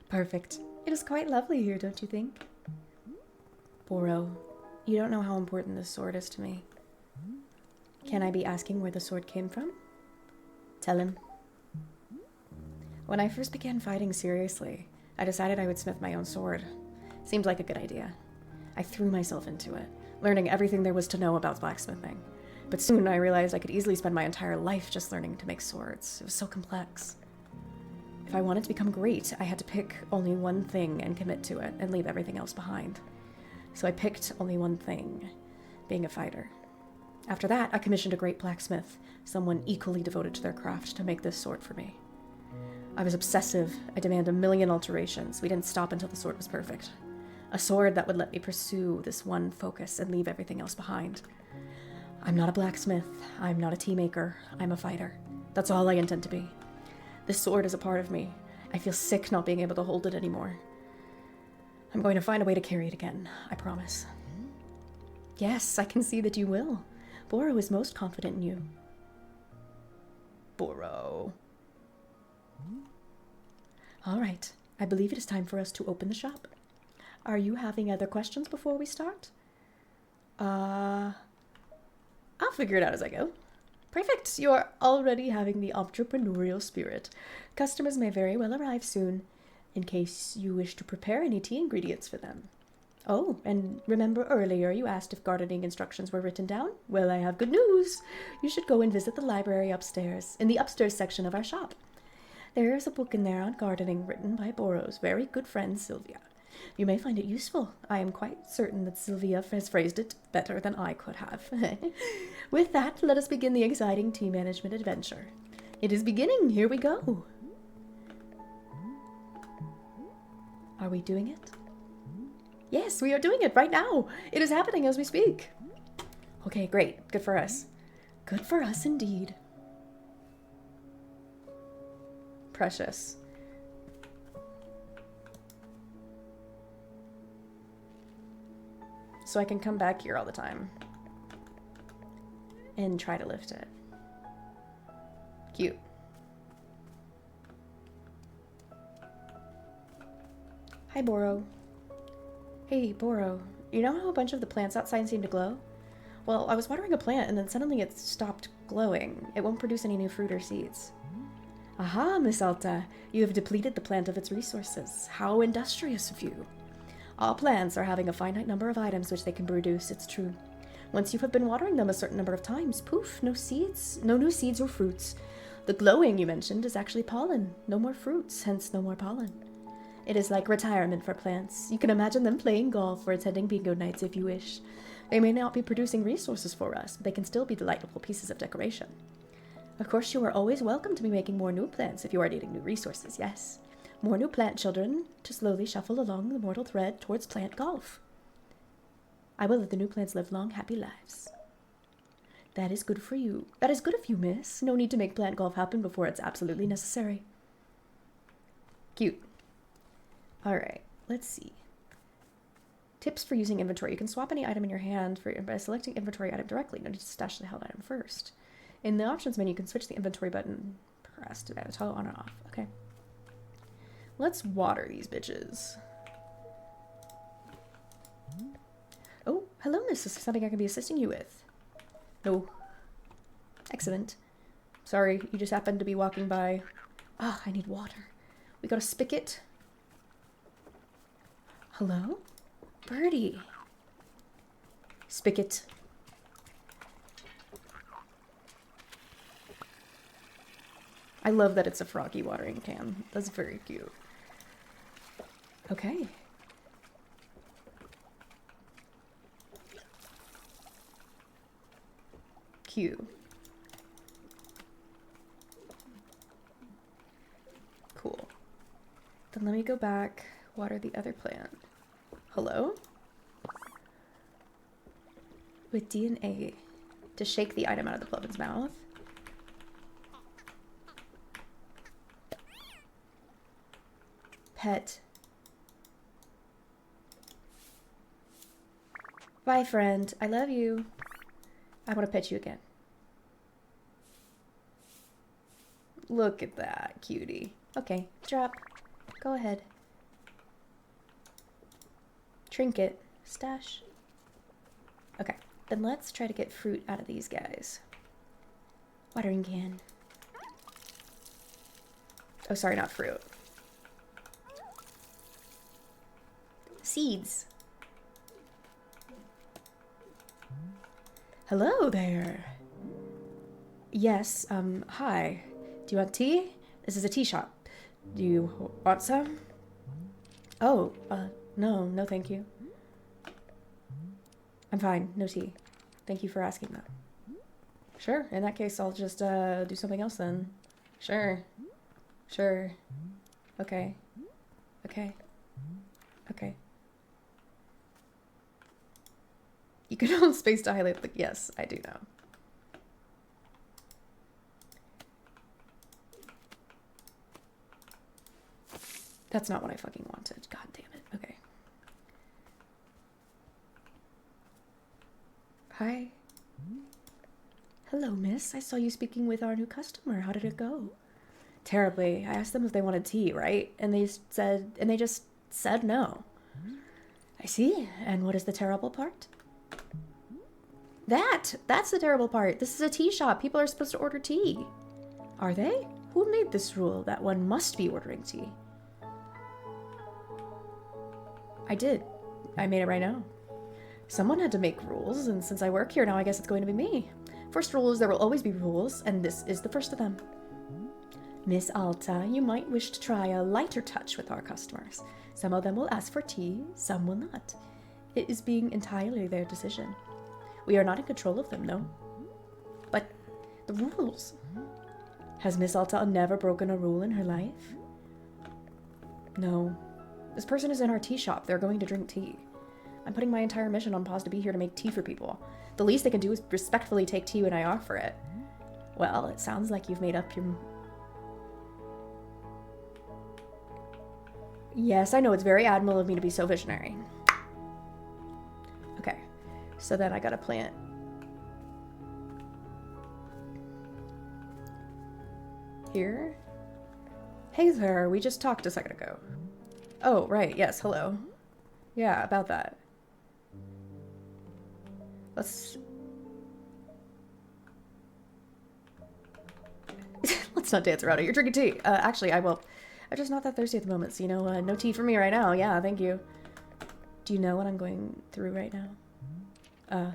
Perfect. It is quite lovely here, don't you think? Boro, you don't know how important this sword is to me. Can I be asking where the sword came from? Tell him. When I first began fighting seriously, I decided I would smith my own sword. Seemed like a good idea. I threw myself into it, learning everything there was to know about blacksmithing. But soon I realized I could easily spend my entire life just learning to make swords. It was so complex. If I wanted to become great, I had to pick only one thing and commit to it and leave everything else behind. So I picked only one thing, being a fighter. After that, I commissioned a great blacksmith, someone equally devoted to their craft, to make this sword for me. I was obsessive. I demanded 1,000,000 alterations. We didn't stop until the sword was perfect. A sword that would let me pursue this one focus and leave everything else behind. I'm not a blacksmith. I'm not a tea maker. I'm a fighter. That's all I intend to be. This sword is a part of me. I feel sick not being able to hold it anymore. I'm going to find a way to carry it again, I promise. Yes, I can see that you will. Boro is most confident in you. Boro. All right, I believe it is time for us to open the shop. Are you having other questions before we start? I'll figure it out as I go. Perfect, you're already having the entrepreneurial spirit. Customers may very well arrive soon, in case you wish to prepare any tea ingredients for them. Oh, and remember earlier you asked if gardening instructions were written down? Well, I have good news. You should go and visit the library upstairs, in the upstairs section of our shop. There is a book in there on gardening written by Boro's very good friend Sylvia. You may find it useful. I am quite certain that Sylvia has phrased it better than I could have. With that, let us begin the exciting tea management adventure. It is beginning. Here we go. Are we doing it? Yes, we are doing it right now. It is happening as we speak. Okay, great. Good for us. Good for us indeed. Precious. So I can come back here all the time and try to lift it. Cute. Hi, Boro. Hey, Boro. You know how a bunch of the plants outside seem to glow? Well, I was watering a plant and then suddenly it stopped glowing. It won't produce any new fruit or seeds. Aha, Miss Alta. You have depleted the plant of its resources. How industrious of you. All plants are having a finite number of items which they can produce, it's true. Once you have been watering them a certain number of times, poof, no seeds, no new seeds or fruits. The glowing you mentioned is actually pollen. No more fruits, hence no more pollen. It is like retirement for plants. You can imagine them playing golf or attending bingo nights if you wish. They may not be producing resources for us, but they can still be delightful pieces of decoration. Of course, you are always welcome to be making more new plants if you are needing new resources, yes. More new plant children to slowly shuffle along the mortal thread towards plant golf. I will let the new plants live long, happy lives. That is good for you. That is good of you, miss. No need to make plant golf happen before it's absolutely necessary. Cute. Alright, let's see. Tips for using inventory. You can swap any item in your hand by selecting inventory item directly. No need to stash the held item first. In the options menu, you can switch the inventory button. Press to toggle on or off. Okay. Let's water these bitches. Oh, hello, miss. Is there something I can be assisting you with? No. Excellent. Sorry, you just happened to be walking by. Ah, I need water. We got a spigot. Hello? Birdie. Spigot. I love that it's a froggy watering can. That's very cute. Okay. Q. Cool. Then let me go back, water the other plant. Hello? With D and A to shake the item out of the plovin's mouth. Pet. Bye, friend. I love you. I want to pet you again. Look at that, cutie. Okay, drop. Go ahead. Trinket. Stash. Okay, then let's try to get fruit out of these guys. Watering can. Oh, sorry, not fruit. Seeds. Hello there. Yes, hi. Do you want tea? This is a tea shop. Do you want some? Oh, no, thank you. I'm fine, no tea. Thank you for asking though. Sure, in that case, I'll just, do something else then. Sure. Sure. Okay. Okay. Okay. You can hold space to highlight the... Yes, I do know. That's not what I fucking wanted. God damn it. Okay. Hi. Hello, miss. I saw you speaking with our new customer. How did it go? Terribly. I asked them if they wanted tea, right? And they just said no. I see. And what is the terrible part? That's the terrible part. This is a tea shop. People are supposed to order tea. Are they? Who made this rule that one must be ordering tea? I did. I made it right now. Someone had to make rules, and since I work here now, I guess it's going to be me. First rule is there will always be rules, and this is the first of them. Miss Alta, you might wish to try a lighter touch with our customers. Some of them will ask for tea, some will not. It is being entirely their decision. We are not in control of them, no. But the rules. Has Miss Alta never broken a rule in her life? No. This person is in our tea shop. They're going to drink tea. I'm putting my entire mission on pause to be here to make tea for people. The least they can do is respectfully take tea when I offer it. Well, it sounds like you've made up your... Yes, I know, it's very admirable of me to be so visionary. Okay, so then I gotta plant... Here? Hey there, we just talked a second ago. Oh, right, yes, hello. Yeah, about that. Let's not dance around it. You're drinking tea. Actually, I'm just not that thirsty at the moment, so you know, no tea for me right now. Yeah, thank you. Do you know what I'm going through right now?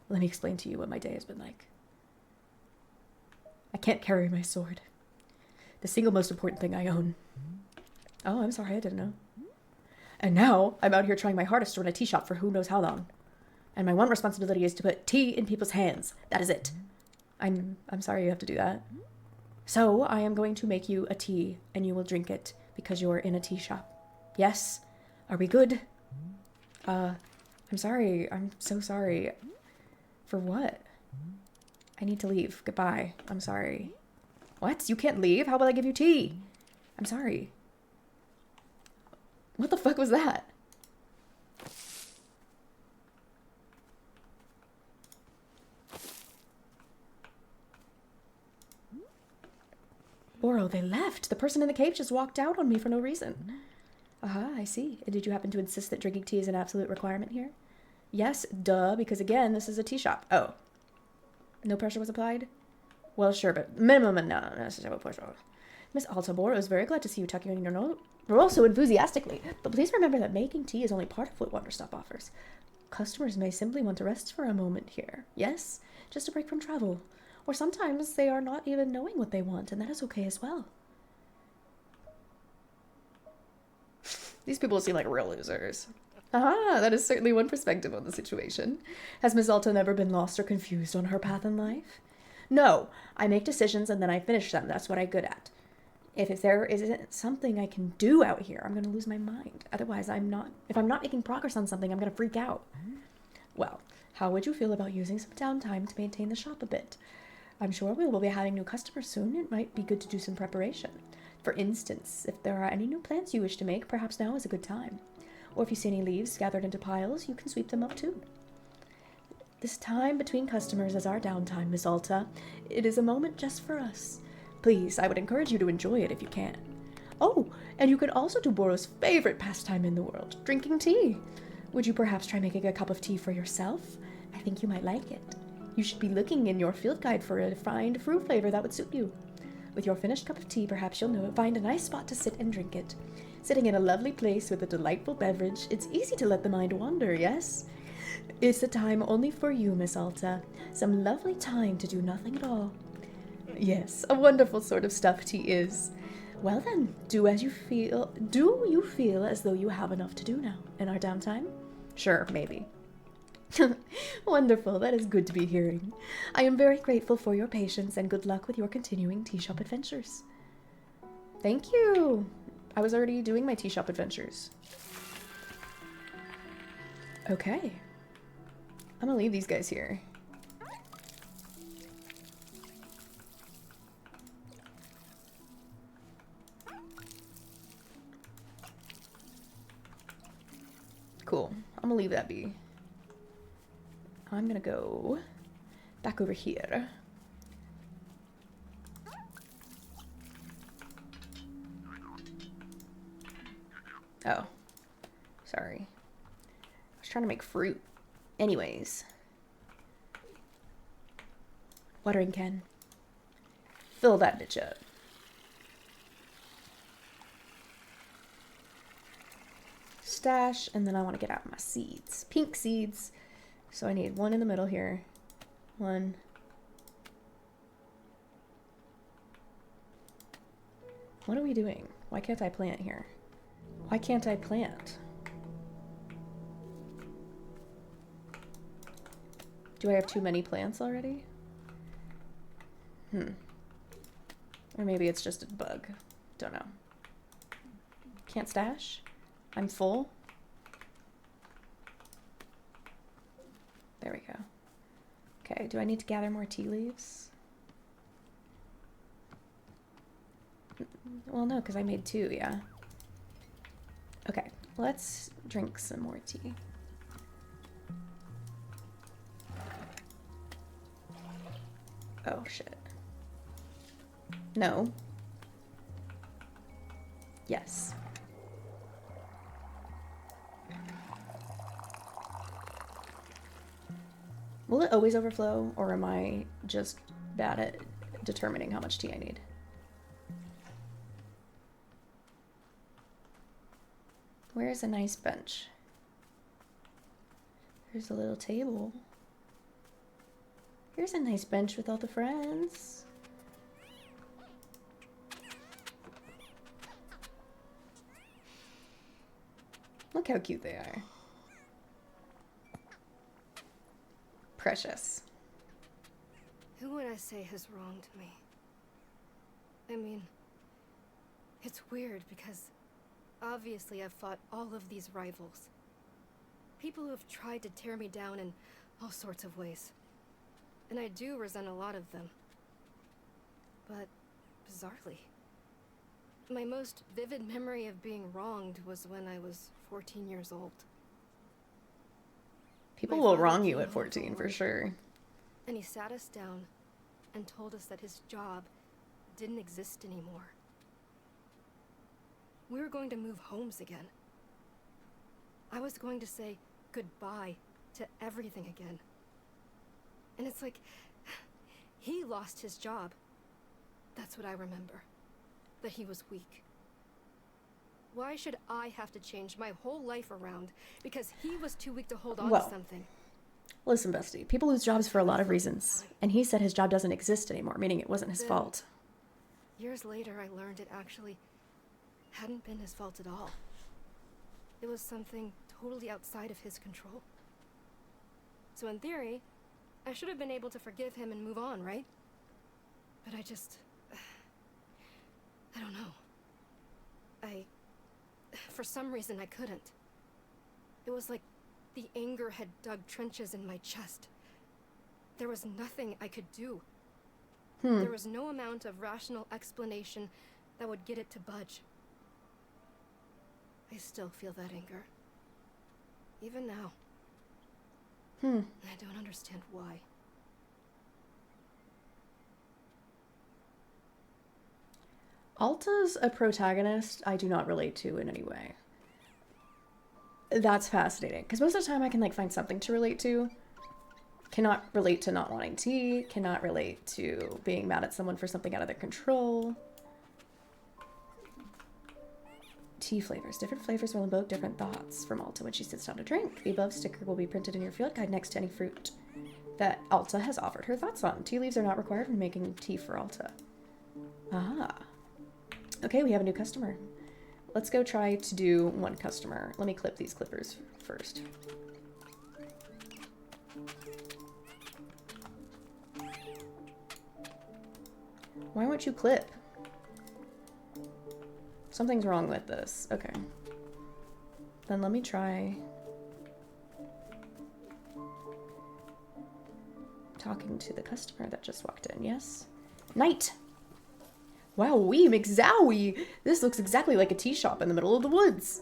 Let me explain to you what my day has been like. I can't carry my sword. The single most important thing I own. Oh, I'm sorry, I didn't know. And now, I'm out here trying my hardest to run a tea shop for who knows how long. And my one responsibility is to put tea in people's hands. That is it. I'm sorry you have to do that. So, I am going to make you a tea, and you will drink it, because you're in a tea shop. Yes? Are we good? I'm sorry. I'm so sorry. For what? I need to leave. Goodbye. I'm sorry. What? You can't leave? How about I give you tea? I'm sorry. What the fuck was that? Boro, they left. The person in the cave just walked out on me for no reason. Aha, I see. And did you happen to insist that drinking tea is an absolute requirement here? Yes, duh, because again, this is a tea shop. Oh. No pressure was applied? Well, sure, but minimum no necessary pressure. Miss Altabor, I was very glad to see you tucking in your note. We're all so enthusiastically, but please remember that making tea is only part of what Wanderstop offers. Customers may simply want to rest for a moment here. Yes? Just a break from travel. Or sometimes they are not even knowing what they want, and that is okay as well. These people seem like real losers. Aha, that is certainly one perspective on the situation. Has Miss Alta never been lost or confused on her path in life? No, I make decisions and then I finish them. That's what I'm good at. If there isn't something I can do out here, I'm going to lose my mind. Otherwise, if I'm not making progress on something, I'm going to freak out. Well, how would you feel about using some downtime to maintain the shop a bit? I'm sure we will be having new customers soon. It might be good to do some preparation. For instance, if there are any new plants you wish to make, perhaps now is a good time. Or if you see any leaves gathered into piles, you can sweep them up too. This time between customers is our downtime, Miss Alta. It is a moment just for us. Please, I would encourage you to enjoy it if you can. Oh, and you could also do Boro's favorite pastime in the world, drinking tea. Would you perhaps try making a cup of tea for yourself? I think you might like it. You should be looking in your field guide for a refined fruit flavor that would suit you. With your finished cup of tea, perhaps you'll find a nice spot to sit and drink it. Sitting in a lovely place with a delightful beverage, it's easy to let the mind wander, yes? It's a time only for you, Miss Alta. Some lovely time to do nothing at all. Yes, a wonderful sort of stuff tea is. Well then, do you feel as though you have enough to do now in our downtime? Sure, maybe. Wonderful, that is good to be hearing. I am very grateful for your patience and good luck with your continuing tea shop adventures. Thank you. I was already doing my tea shop adventures. Okay. I'm gonna leave these guys here. Cool. I'm gonna leave that be. I'm gonna go back over here. Oh. Sorry. I was trying to make fruit. Anyways. Watering can. Fill that bitch up. Stash, and then I want to get out my seeds. Pink seeds. So I need one in the middle here. One. What are we doing? Why can't I plant here? Why can't I plant? Do I have too many plants already? Or maybe it's just a bug. Don't know. Can't stash? I'm full? There we go. Okay, do I need to gather more tea leaves? Well, no, because I made 2, yeah. Okay, let's drink some more tea. Oh, shit. No. Yes. Will it always overflow, or am I just bad at determining how much tea I need? Where's a nice bench? There's a little table. Here's a nice bench with all the friends. Look how cute they are. Precious. Who would I say has wronged me? I mean, it's weird because obviously I've fought all of these rivals. People who have tried to tear me down in all sorts of ways. And I do resent a lot of them. But, bizarrely, my most vivid memory of being wronged was when I was 14 years old. People will wrong you at 14, for sure. And he sat us down and told us that his job didn't exist anymore. We were going to move homes again. I was going to say goodbye to everything again. And it's like, he lost his job. That's what I remember. That he was weak. Why should I have to change my whole life around because he was too weak to hold on to something? Listen, bestie, people lose jobs for a lot of reasons. And he said his job doesn't exist anymore, meaning it wasn't his fault. Years later, I learned it actually hadn't been his fault at all. It was something totally outside of his control. So in theory, I should have been able to forgive him and move on, right? But I don't know. For some reason, I couldn't. It was like the anger had dug trenches in my chest. There was nothing I could do. There was no amount of rational explanation that would get it to budge. I still feel that anger. Even now. And I don't understand why. Alta's a protagonist I do not relate to in any way. That's fascinating, because most of the time I can like find something to relate to. Cannot relate to not wanting tea, cannot relate to being mad at someone for something out of their control. Tea flavors. Different flavors will invoke different thoughts from Alta when she sits down to drink. The above sticker will be printed in your field guide next to any fruit that Alta has offered her thoughts on. Tea leaves are not required when making tea for Alta. Ah. Okay, we have a new customer. Let's go try to do one customer. Let me clip these clippers first. Why won't you clip? Something's wrong with this. Okay. Then let me try talking to the customer that just walked in. Yes? Night! Wowee, McZowie! This looks exactly like a tea shop in the middle of the woods.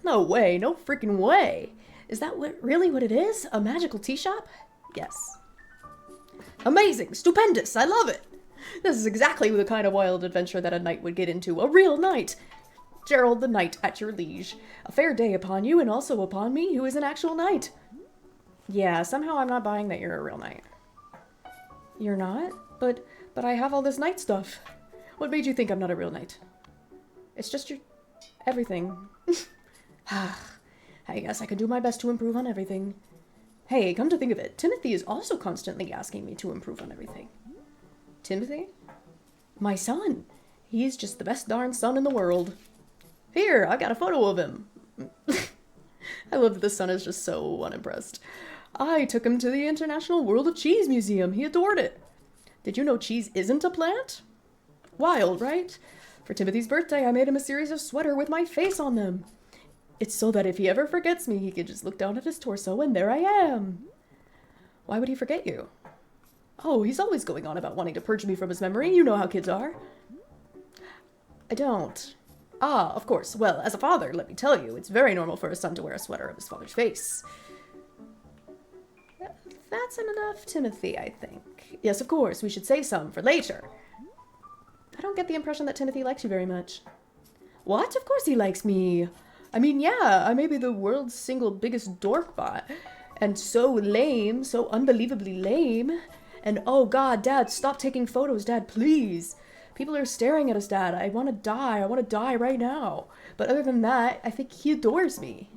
No way, no freaking way. Is that really what it is? A magical tea shop? Yes. Amazing! Stupendous! I love it! This is exactly the kind of wild adventure that a knight would get into. A real knight! Gerald the knight at your liege. A fair day upon you and also upon me, who is an actual knight. Yeah, somehow I'm not buying that you're a real knight. You're not? But I have all this knight stuff. What made you think I'm not a real knight? It's just your... everything. I guess I can do my best to improve on everything. Hey, come to think of it, Timothy is also constantly asking me to improve on everything. Timothy? My son. He's just the best darn son in the world. Here, I got a photo of him. I love that the son is just so unimpressed. I took him to the International World of Cheese Museum. He adored it. Did you know cheese isn't a plant? Wild, right? For Timothy's birthday, I made him a series of sweaters with my face on them. It's so that if he ever forgets me, he can just look down at his torso and there I am. Why would he forget you? Oh, he's always going on about wanting to purge me from his memory. You know how kids are. I don't. Ah, of course. Well, as a father, let me tell you, it's very normal for a son to wear a sweater of his father's face. That's enough, Timothy, I think. Yes, of course, we should say some for later. I don't get the impression that Timothy likes you very much. What? Of course he likes me. I mean, yeah, I may be the world's single biggest dork bot. And so lame, so unbelievably lame. And oh god, Dad, stop taking photos, Dad, please. People are staring at us, Dad. I want to die. I want to die right now. But other than that, I think he adores me.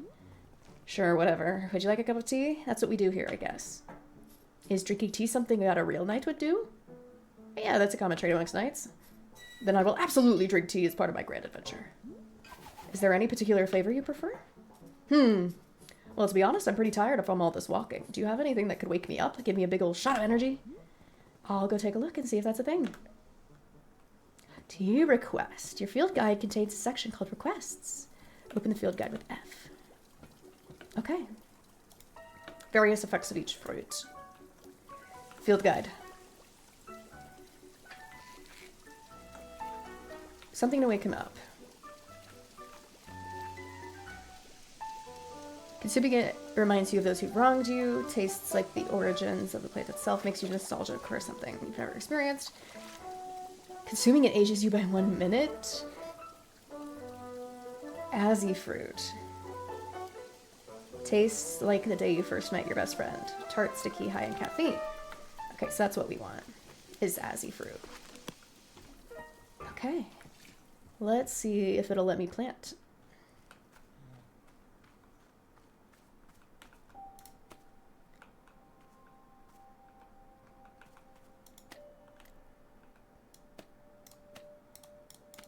Sure, whatever. Would you like a cup of tea? That's what we do here, I guess. Is drinking tea something that a real knight would do? Yeah, that's a common trait amongst knights. Then I will absolutely drink tea as part of my grand adventure. Is there any particular flavor you prefer? Well, to be honest, I'm pretty tired from all this walking. Do you have anything that could wake me up? Give me a big old shot of energy? I'll go take a look and see if that's a thing. Tea request. Your field guide contains a section called requests. Open the field guide with F. Okay. Various effects of each fruit. Field guide. Something to wake him up. Consuming it reminds you of those who've wronged you. Tastes like the origins of the plant itself. Makes you nostalgic for something you've never experienced. Consuming it ages you by 1 minute. Azzy fruit. Tastes like the day you first met your best friend. Tart, sticky, high in caffeine. Okay, so that's what we want. Is Azzy fruit. Okay. Let's see if it'll let me plant.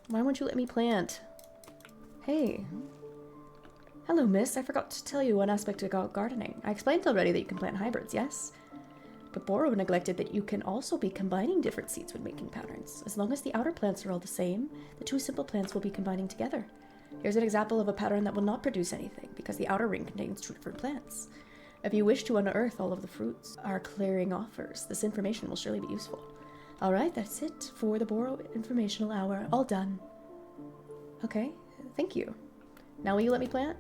Why won't you let me plant? Hey. Hello, miss. I forgot to tell you one aspect of gardening. I explained already that you can plant hybrids, yes? But 𝕤𝕠𝕟 neglected that you can also be combining different seeds when making patterns. As long as the outer plants are all the same, the two simple plants will be combining together. Here's an example of a pattern that will not produce anything, because the outer ring contains two different plants. If you wish to unearth all of the fruits our clearing offers, this information will surely be useful. Alright, that's it for the 𝕤𝕠𝕟 informational hour. All done. Okay, thank you. Now will you let me plant?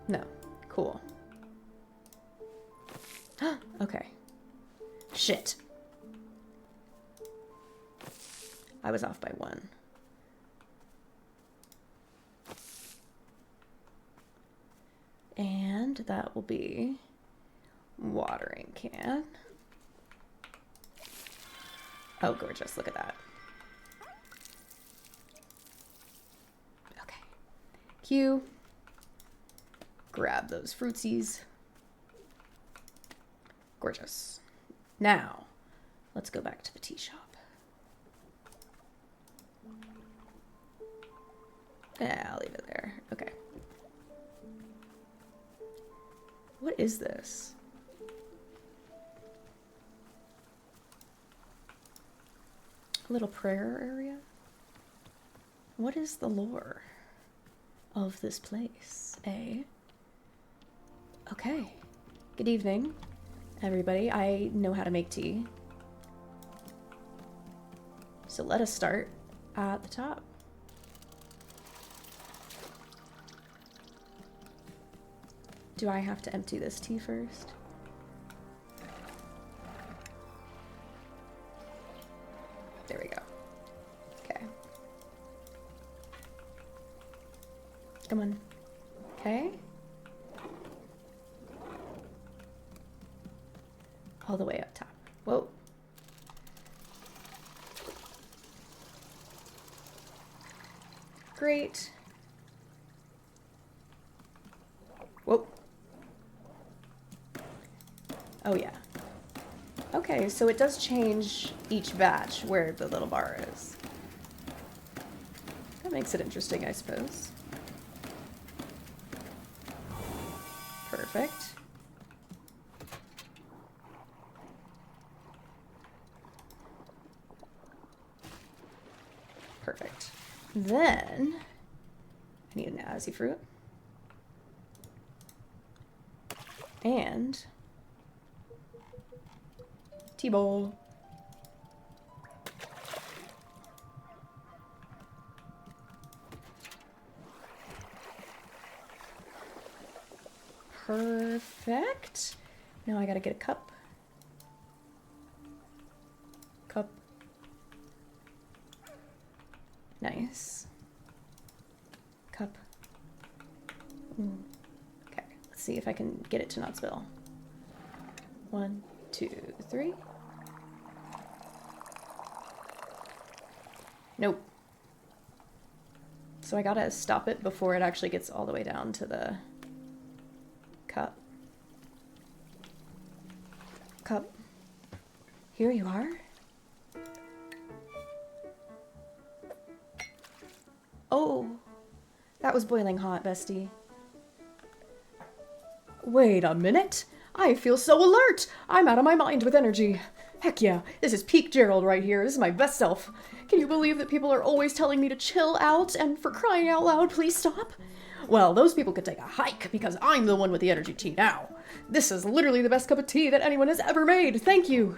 No. Cool. Okay. Shit. I was off by 1. And that will be watering can. Oh, gorgeous. Look at that. Okay. Q. Grab those fruitsies. Gorgeous. Now, let's go back to the tea shop. Yeah, I'll leave it there. Okay. What is this? A little prayer area? What is the lore of this place, eh? Okay. Good evening, everybody. I know how to make tea. So let us start at the top. Do I have to empty this tea first? There we go. Okay. Come on. Okay. All the way up top. Whoa. Great. Whoa. Oh yeah. Okay, so it does change each batch where the little bar is. That makes it interesting, I suppose. Perfect. Perfect. Then, I need an azzy fruit. And Tea bowl. Perfect. Now I gotta get a cup. Cup. Nice. Cup. Okay, let's see if I can get it to not spill. 1, 2, 3. Nope. So I gotta stop it before it actually gets all the way down to the cup. Cup. Here you are. Oh, that was boiling hot, bestie. Wait a minute. I feel so alert. I'm out of my mind with energy. Heck yeah, this is peak Gerald right here. This is my best self. Can you believe that people are always telling me to chill out and for crying out loud, please stop? Well, those people could take a hike because I'm the one with the energy tea now. This is literally the best cup of tea that anyone has ever made. Thank you.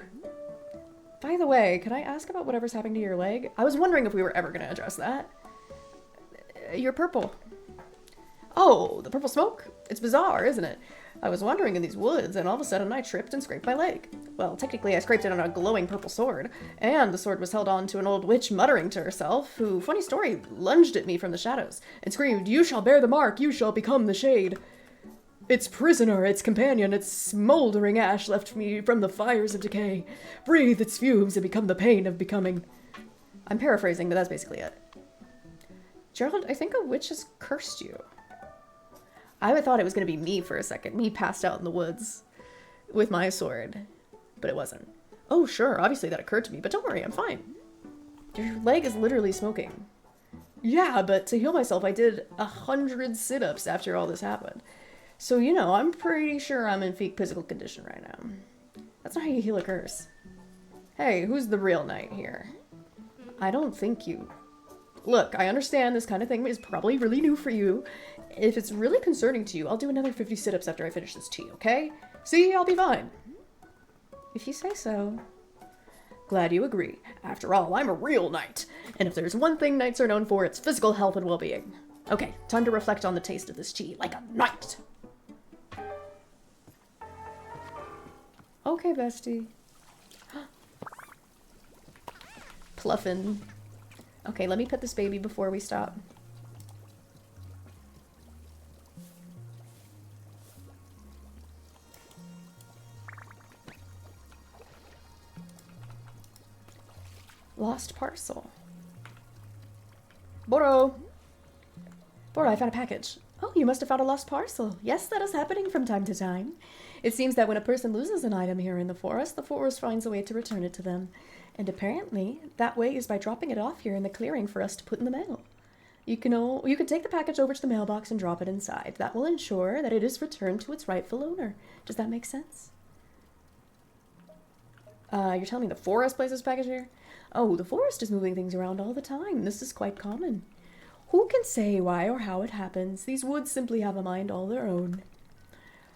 By the way, can I ask about whatever's happening to your leg? I was wondering if we were ever going to address that. You're purple. Oh, the purple smoke? It's bizarre, isn't it? I was wandering in these woods, and all of a sudden I tripped and scraped my leg. Well, technically I scraped it on a glowing purple sword, and the sword was held on to an old witch muttering to herself, who, funny story, lunged at me from the shadows, and screamed, "You shall bear the mark, you shall become the shade. Its prisoner, its companion, its smoldering ash left me from the fires of decay. Breathe its fumes and become the pain of becoming." I'm paraphrasing, but that's basically it. Gerald, I think a witch has cursed you. I thought it was going to be me for a second. Me passed out in the woods with my sword. But it wasn't. Oh, sure. Obviously that occurred to me. But don't worry, I'm fine. Your leg is literally smoking. Yeah, but to heal myself, I did 100 sit-ups after all this happened. So, you know, I'm pretty sure I'm in peak physical condition right now. That's not how you heal a curse. Hey, who's the real knight here? I don't think you... Look, I understand this kind of thing is probably really new for you. If it's really concerning to you, I'll do another 50 sit-ups after I finish this tea, okay? See, I'll be fine. If you say so. Glad you agree. After all, I'm a real knight. And if there's one thing knights are known for, it's physical health and well-being. Okay, time to reflect on the taste of this tea, like a knight. Okay, bestie. Pluffin'. Okay, let me pet this baby before we stop. Lost parcel. Boro! Boro, I found a package. Oh, you must have found a lost parcel. Yes, that is happening from time to time. It seems that when a person loses an item here in the forest finds a way to return it to them. And apparently, that way is by dropping it off here in the clearing for us to put in the mail. You can take the package over to the mailbox and drop it inside. That will ensure that it is returned to its rightful owner. Does that make sense? You're telling me the forest places package here? Oh, the forest is moving things around all the time. This is quite common. Who can say why or how it happens? These woods simply have a mind all their own.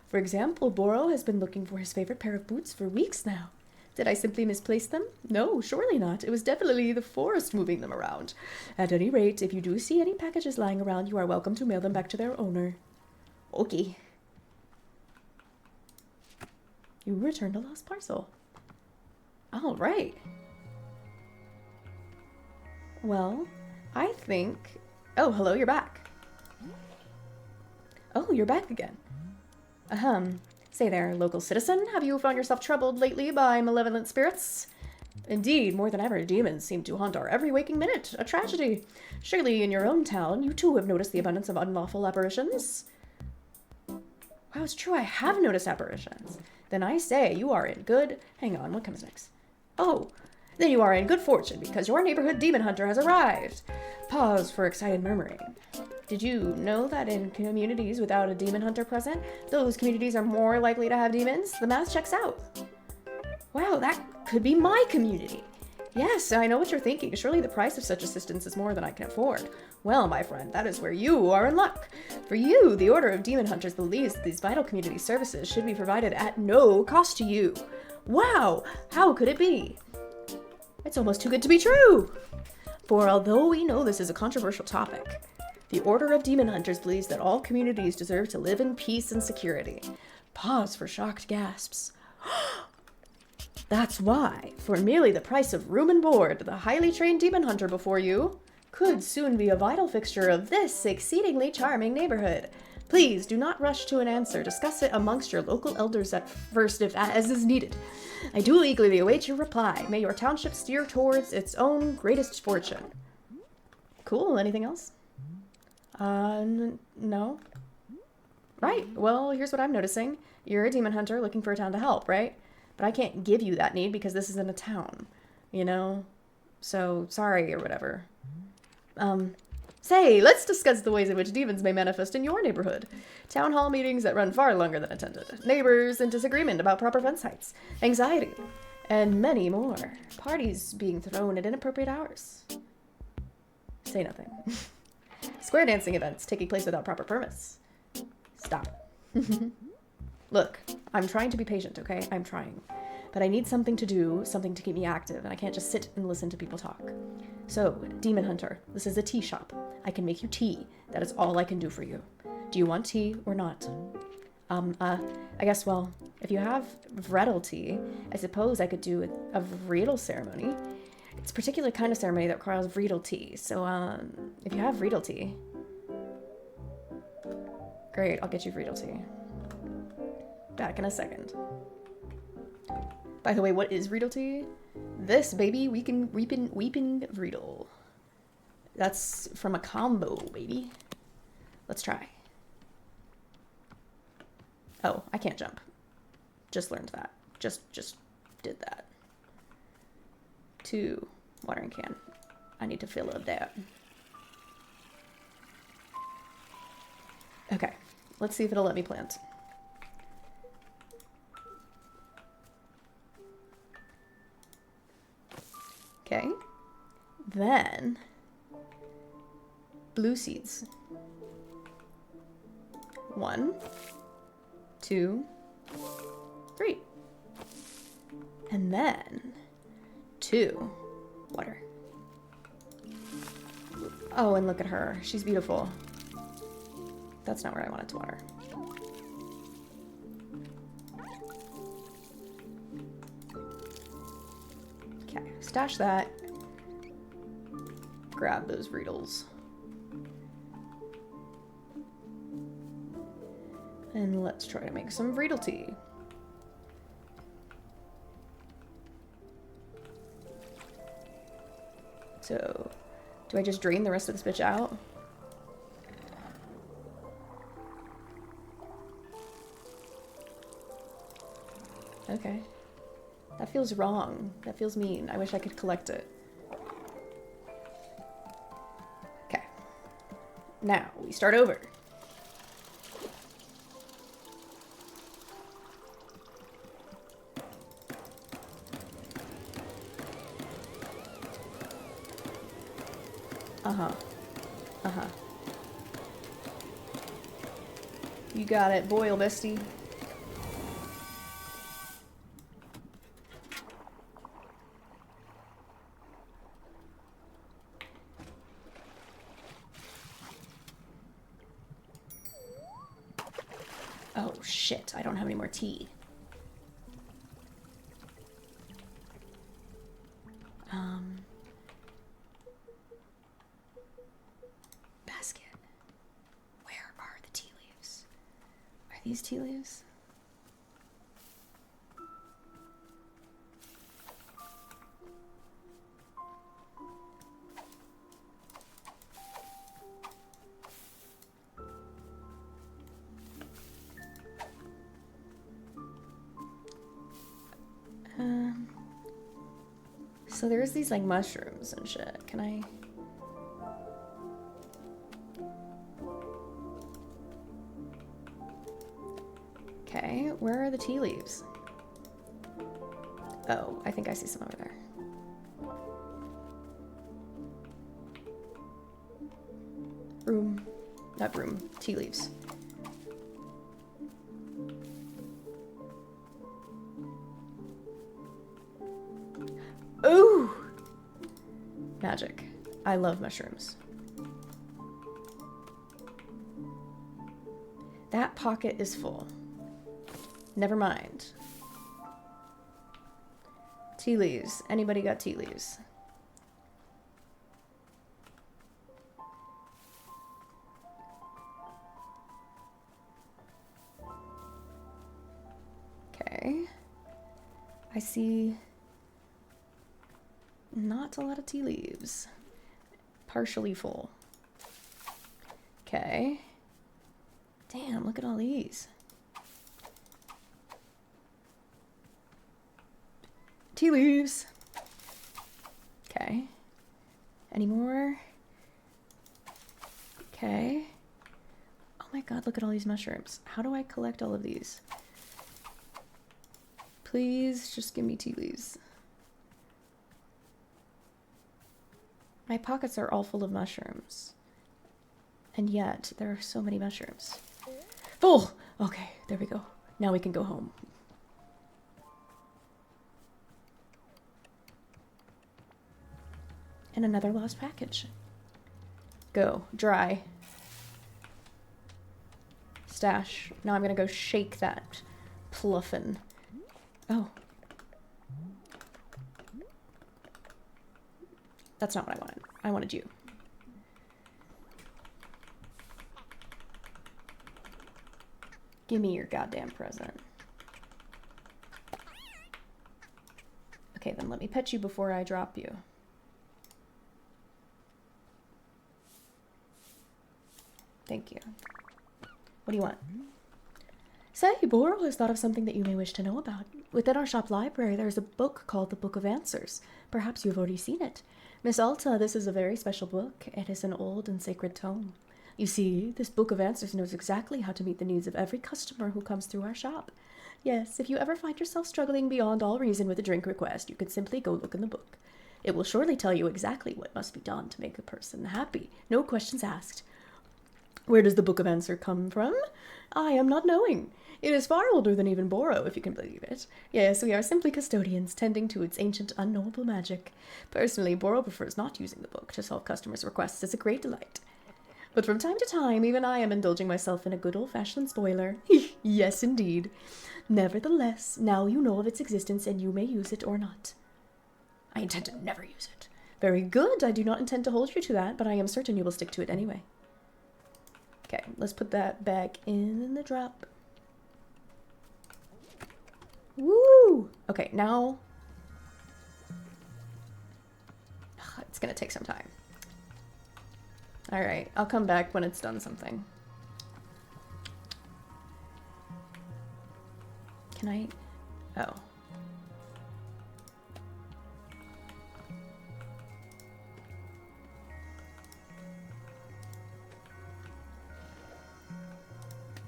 For example, Boro has been looking for his favorite pair of boots for weeks now. Did I simply misplace them? No, surely not. It was definitely the forest moving them around. At any rate, if you do see any packages lying around, you are welcome to mail them back to their owner. Okay. You returned a lost parcel. All right. Well, I think... Oh, hello, you're back. Oh, you're back again. Say there, local citizen, have you found yourself troubled lately by malevolent spirits? Indeed, more than ever, demons seem to haunt our every waking minute. A tragedy. Surely in your own town, you too have noticed the abundance of unlawful apparitions. Wow, it's true, I have noticed apparitions. Then I say you are in good... Hang on, what comes next? Oh, then you are in good fortune because your neighborhood demon hunter has arrived. Pause for excited murmuring. Did you know that in communities without a demon hunter present, those communities are more likely to have demons? The math checks out. Wow, that could be my community. Yes, I know what you're thinking. Surely the price of such assistance is more than I can afford. Well, my friend, that is where you are in luck. For you, the Order of Demon Hunters believes that these vital community services should be provided at no cost to you. Wow, how could it be? It's almost too good to be true. For although we know this is a controversial topic, the Order of Demon Hunters believes that all communities deserve to live in peace and security. Pause for shocked gasps. That's why, for merely the price of room and board, the highly trained demon hunter before you could soon be a vital fixture of this exceedingly charming neighborhood. Please do not rush to an answer. Discuss it amongst your local elders at first if as is needed. I do eagerly await your reply. May your township steer towards its own greatest fortune. Cool. Anything else? No. Right. Well, here's what I'm noticing. You're a demon hunter looking for a town to help, right? But I can't give you that need because this isn't a town, you know? So, sorry or whatever. Say, let's discuss the ways in which demons may manifest in your neighborhood. Town hall meetings that run far longer than attended. Neighbors in disagreement about proper fence heights. Anxiety. And many more. Parties being thrown at inappropriate hours. Say nothing. Square dancing events taking place without proper permits. Stop. Look, I'm trying to be patient, okay? I'm trying. But I need something to do, something to keep me active, and I can't just sit and listen to people talk. So, Demon Hunter, this is a tea shop. I can make you tea. That is all I can do for you. Do you want tea or not? I guess, well, if you have Vredel tea, I suppose I could do a Vredel ceremony. It's a particular kind of ceremony that requires Vredel tea. So, if you have Vredel tea... Great, I'll get you Vredel tea. Back in a second. By the way, what is Vredel tea? This, baby, weeping Vredel. That's from a combo, baby. Let's try. Oh, I can't jump. Just learned that. Just did that. 2 watering can. I need to fill up that. Okay, let's see if it'll let me plant. Okay, then blue seeds. 1, 2, 3. And then 2 water. Oh, and look at her. She's beautiful. That's not where I wanted to water. Okay, stash that. Grab those Vredels. And let's try to make some Vredel tea. So, do I just drain the rest of this bitch out? Okay. That feels wrong. That feels mean. I wish I could collect it. Okay. Now, we start over. You got it, boil, bestie. Oh shit, I don't have any more tea. Basket. Where are the tea leaves? Are these tea leaves? So there's these like mushrooms and shit. Can I? Okay, where are the tea leaves? Oh, I think I see some over there. Room, not room, tea leaves. Magic. I love mushrooms. That pocket is full. Never mind. Tea leaves. Anybody got tea leaves? Okay. I see not a lot of tea leaves. Partially full. Okay. Damn, look at all these. Tea leaves. Okay. Any more? Okay. Oh my god, look at all these mushrooms. How do I collect all of these? Please just give me tea leaves. My pockets are all full of mushrooms. And yet, there are so many mushrooms. Full! Okay, there we go. Now we can go home. And another lost package. Go. Dry. Stash. Now I'm gonna go shake that pluffin'. Oh. That's not what I wanted. I wanted you. Give me your goddamn present. Okay, then let me pet you before I drop you. Thank you. What do you want? Say, Boro has thought of something that you may wish to know about. Within our shop library, there is a book called the Book of Answers. Perhaps you have already seen it. Miss Alta, this is a very special book. It is an old and sacred tome. You see, this Book of Answers knows exactly how to meet the needs of every customer who comes through our shop. Yes, if you ever find yourself struggling beyond all reason with a drink request, you can simply go look in the book. It will surely tell you exactly what must be done to make a person happy. No questions asked. Where does the Book of Answer come from? I am not knowing. It is far older than even Boro, if you can believe it. Yes, we are simply custodians, tending to its ancient, unknowable magic. Personally, Boro prefers not using the book to solve customers' requests as a great delight. But from time to time, even I am indulging myself in a good old-fashioned spoiler. Yes, indeed. Nevertheless, now you know of its existence, and you may use it or not. I intend to never use it. Very good. I do not intend to hold you to that, but I am certain you will stick to it anyway. Okay, let's put that back in the drop. Woo! Okay, now... It's gonna take some time. Alright, I'll come back when it's done something. Can I... Oh.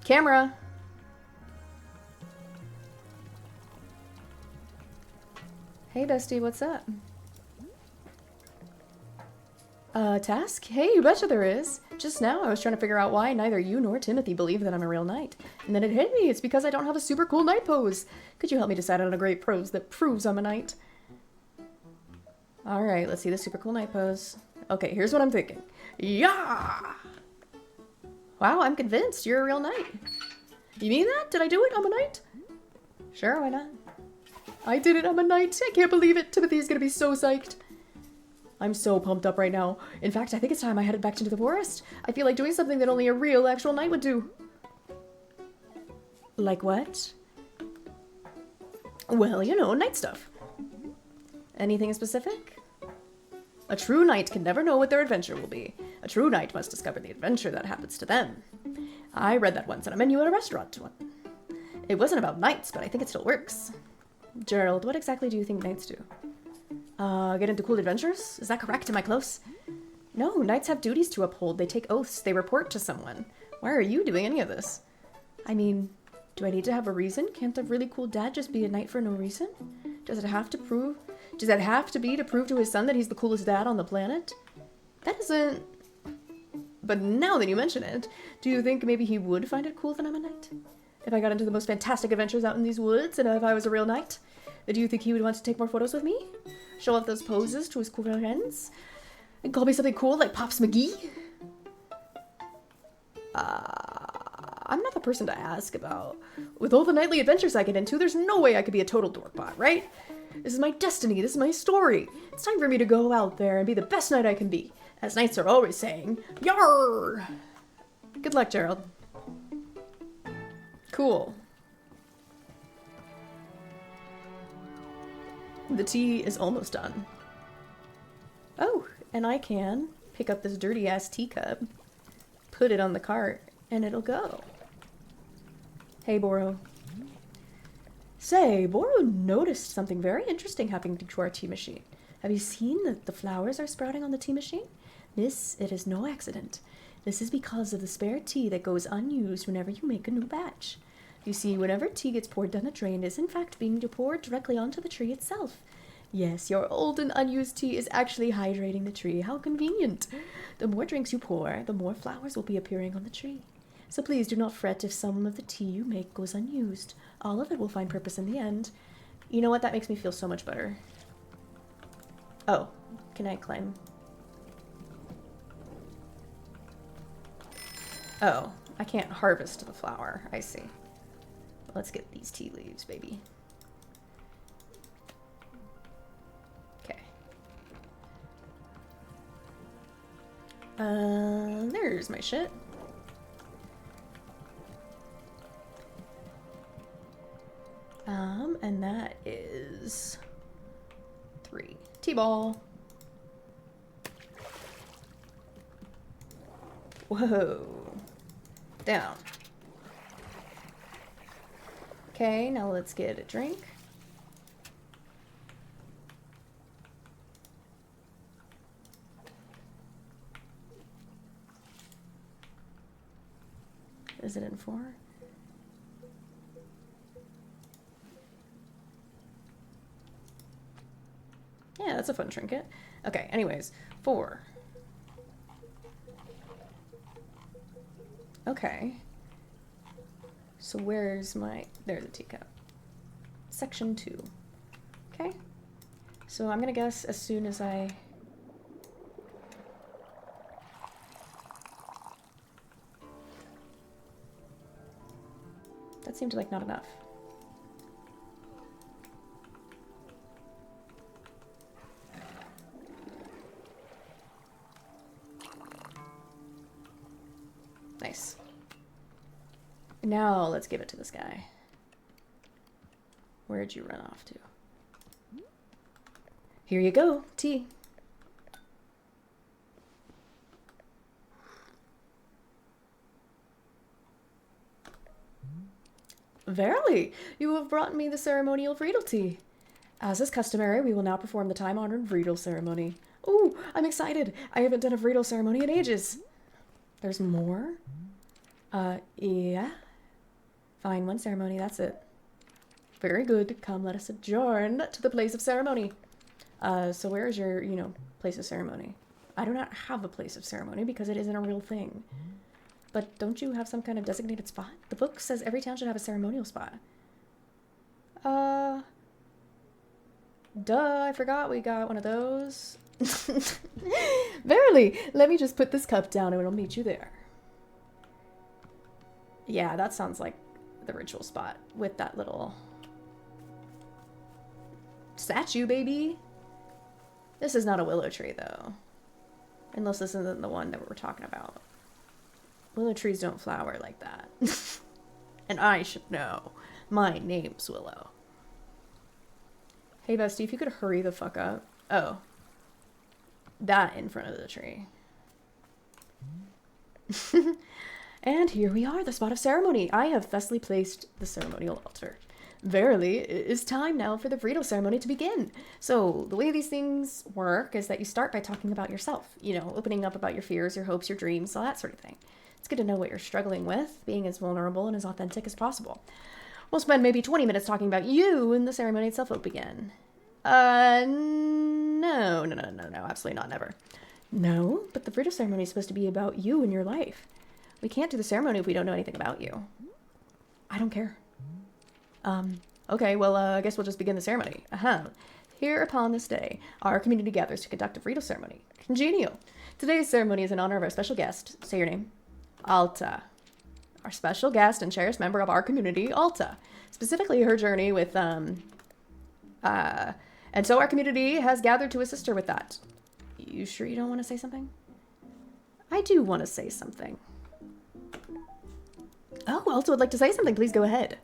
Camera! Hey, Dusty, what's up? Task? Hey, you betcha there is. Just now, I was trying to figure out why neither you nor Timothy believe that I'm a real knight. And then it hit me. It's because I don't have a super cool knight pose. Could you help me decide on a great pose that proves I'm a knight? Alright, let's see the super cool knight pose. Okay, here's what I'm thinking. Yeah! Wow, I'm convinced you're a real knight. You mean that? Did I do it? I'm a knight? Sure, why not? I did it, I'm a knight. I can't believe it. Timothy's gonna be so psyched. I'm so pumped up right now. In fact, I think it's time I headed back into the forest. I feel like doing something that only a real, actual knight would do. Like what? Well, you know, knight stuff. Anything specific? A true knight can never know what their adventure will be. A true knight must discover the adventure that happens to them. I read that once on a menu at a restaurant. It wasn't about knights, but I think it still works. Gerald, what exactly do you think knights do? Get into cool adventures? Is that correct? Am I close? No, knights have duties to uphold. They take oaths. They report to someone. Why are you doing any of this? I mean, do I need to have a reason? Can't a really cool dad just be a knight for no reason? Does it have to prove... Does that have to be to prove to his son that he's the coolest dad on the planet? That isn't... But now that you mention it, do you think maybe he would find it cool that I'm a knight? If I got into the most fantastic adventures out in these woods, and if I was a real knight, do you think he would want to take more photos with me? Show off those poses to his cool friends? And call me something cool like Pops McGee? I'm not the person to ask about. With all the nightly adventures I get into, there's no way I could be a total dorkbot, right? This is my destiny, this is my story. It's time for me to go out there and be the best knight I can be. As knights are always saying, Yarr! Good luck, Gerald. Cool. The tea is almost done. Oh, and I can pick up this dirty ass teacup, put it on the cart, and it'll go. Hey, Boro. Say, Boro noticed something very interesting happening to our tea machine. Have you seen that the flowers are sprouting on the tea machine? This, it is no accident. This is because of the spare tea that goes unused whenever you make a new batch. You see, whenever tea gets poured down the drain, it is in fact being poured directly onto the tree itself. Yes, your old and unused tea is actually hydrating the tree. How convenient. The more drinks you pour, the more flowers will be appearing on the tree. So please do not fret if some of the tea you make goes unused. All of it will find purpose in the end. You know what? That makes me feel so much better. Oh, can I climb? Oh, I can't harvest the flower. I see. Let's get these tea leaves, baby. Okay. There's my shit. And that is 3. T-ball. Whoa. Down. Okay, now let's get a drink. Is it in 4? Yeah, that's a fun trinket. Okay, anyways, 4. Okay. So where's my... There's a teacup. Section 2. Okay. So I'm gonna guess as soon as I... That seemed like not enough. Nice. Now let's give it to this guy. Where'd you run off to? Here you go, tea. Verily, you have brought me the ceremonial Vreedle tea. As is customary, we will now perform the time-honored Vreedle ceremony. Ooh, I'm excited. I haven't done a Vreedle ceremony in ages. There's more? Yeah. Fine, 1 ceremony, that's it. Very good. Come, let us adjourn to the place of ceremony. So where is your, place of ceremony? I do not have a place of ceremony because it isn't a real thing. But don't you have some kind of designated spot? The book says every town should have a ceremonial spot. Duh, I forgot we got one of those. Verily, let me just put this cup down and it'll meet you there. Yeah, that sounds like the ritual spot with that little statue, baby. This is not a willow tree, though. Unless this isn't the one that we were talking about. Willow trees don't flower like that. And I should know. My name's Willow. Hey, bestie, if you could hurry the fuck up. Oh. That in front of the tree. And here we are, the spot of ceremony. I have thusly placed the ceremonial altar. Verily, it is time now for the Vreedle ceremony to begin. So, the way these things work is that you start by talking about yourself. Opening up about your fears, your hopes, your dreams, all that sort of thing. It's good to know what you're struggling with, being as vulnerable and as authentic as possible. We'll spend maybe 20 minutes talking about you, and the ceremony itself will begin. No, absolutely not, never. No, but the Vreedle ceremony is supposed to be about you and your life. We can't do the ceremony if we don't know anything about you. I don't care. Okay, well, I guess we'll just begin the ceremony. Here Here upon this day, our community gathers to conduct a ritual ceremony. Congenial. Today's ceremony is in honor of our special guest. Say your name. Alta. Our special guest and cherished member of our community, Alta. Specifically, her journey with, and so our community has gathered to assist her with that. You sure you don't want to say something? I do want to say something. Oh, Alta would like to say something. Please go ahead.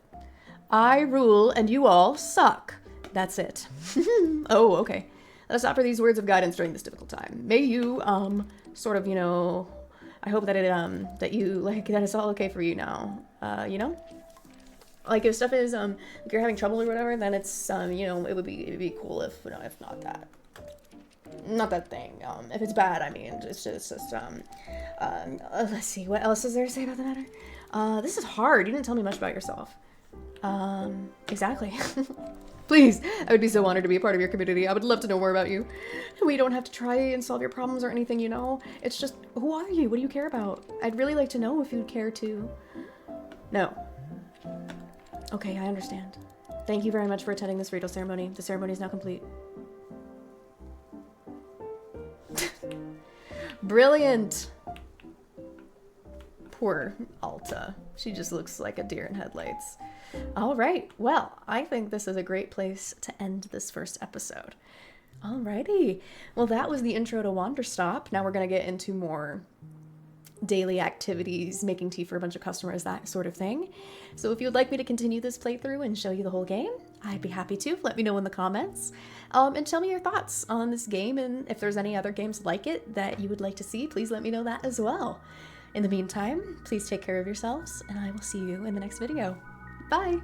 I rule and you all suck. That's it. Oh, okay. Let's offer these words of guidance during this difficult time. May you, sort of, you know, I hope that that you, like, that it's all okay for you now. You know? Like, if stuff is, like you're having trouble or whatever, then it's, you know, it'd be cool if, you know, if not that. Not that thing. If it's bad, I mean, it's just, let's see, what else is there to say about the matter? This is hard. You didn't tell me much about yourself. Exactly. Please, I would be so honored to be a part of your community. I would love to know more about you. We don't have to try and solve your problems or anything, you know? It's just, who are you? What do you care about? I'd really like to know if you'd care to. No. Okay, I understand. Thank you very much for attending this ritual ceremony. The ceremony is now complete. Brilliant. Poor Alta. She just looks like a deer in headlights. All right. Well, I think this is a great place to end this first episode. Alrighty. Well, that was the intro to Wanderstop. Now we're going to get into more daily activities, making tea for a bunch of customers, that sort of thing. So if you would like me to continue this playthrough and show you the whole game, I'd be happy to. Let me know in the comments. And tell me your thoughts on this game, and if there's any other games like it that you would like to see, please let me know that as well. In the meantime, please take care of yourselves, and I will see you in the next video. Bye!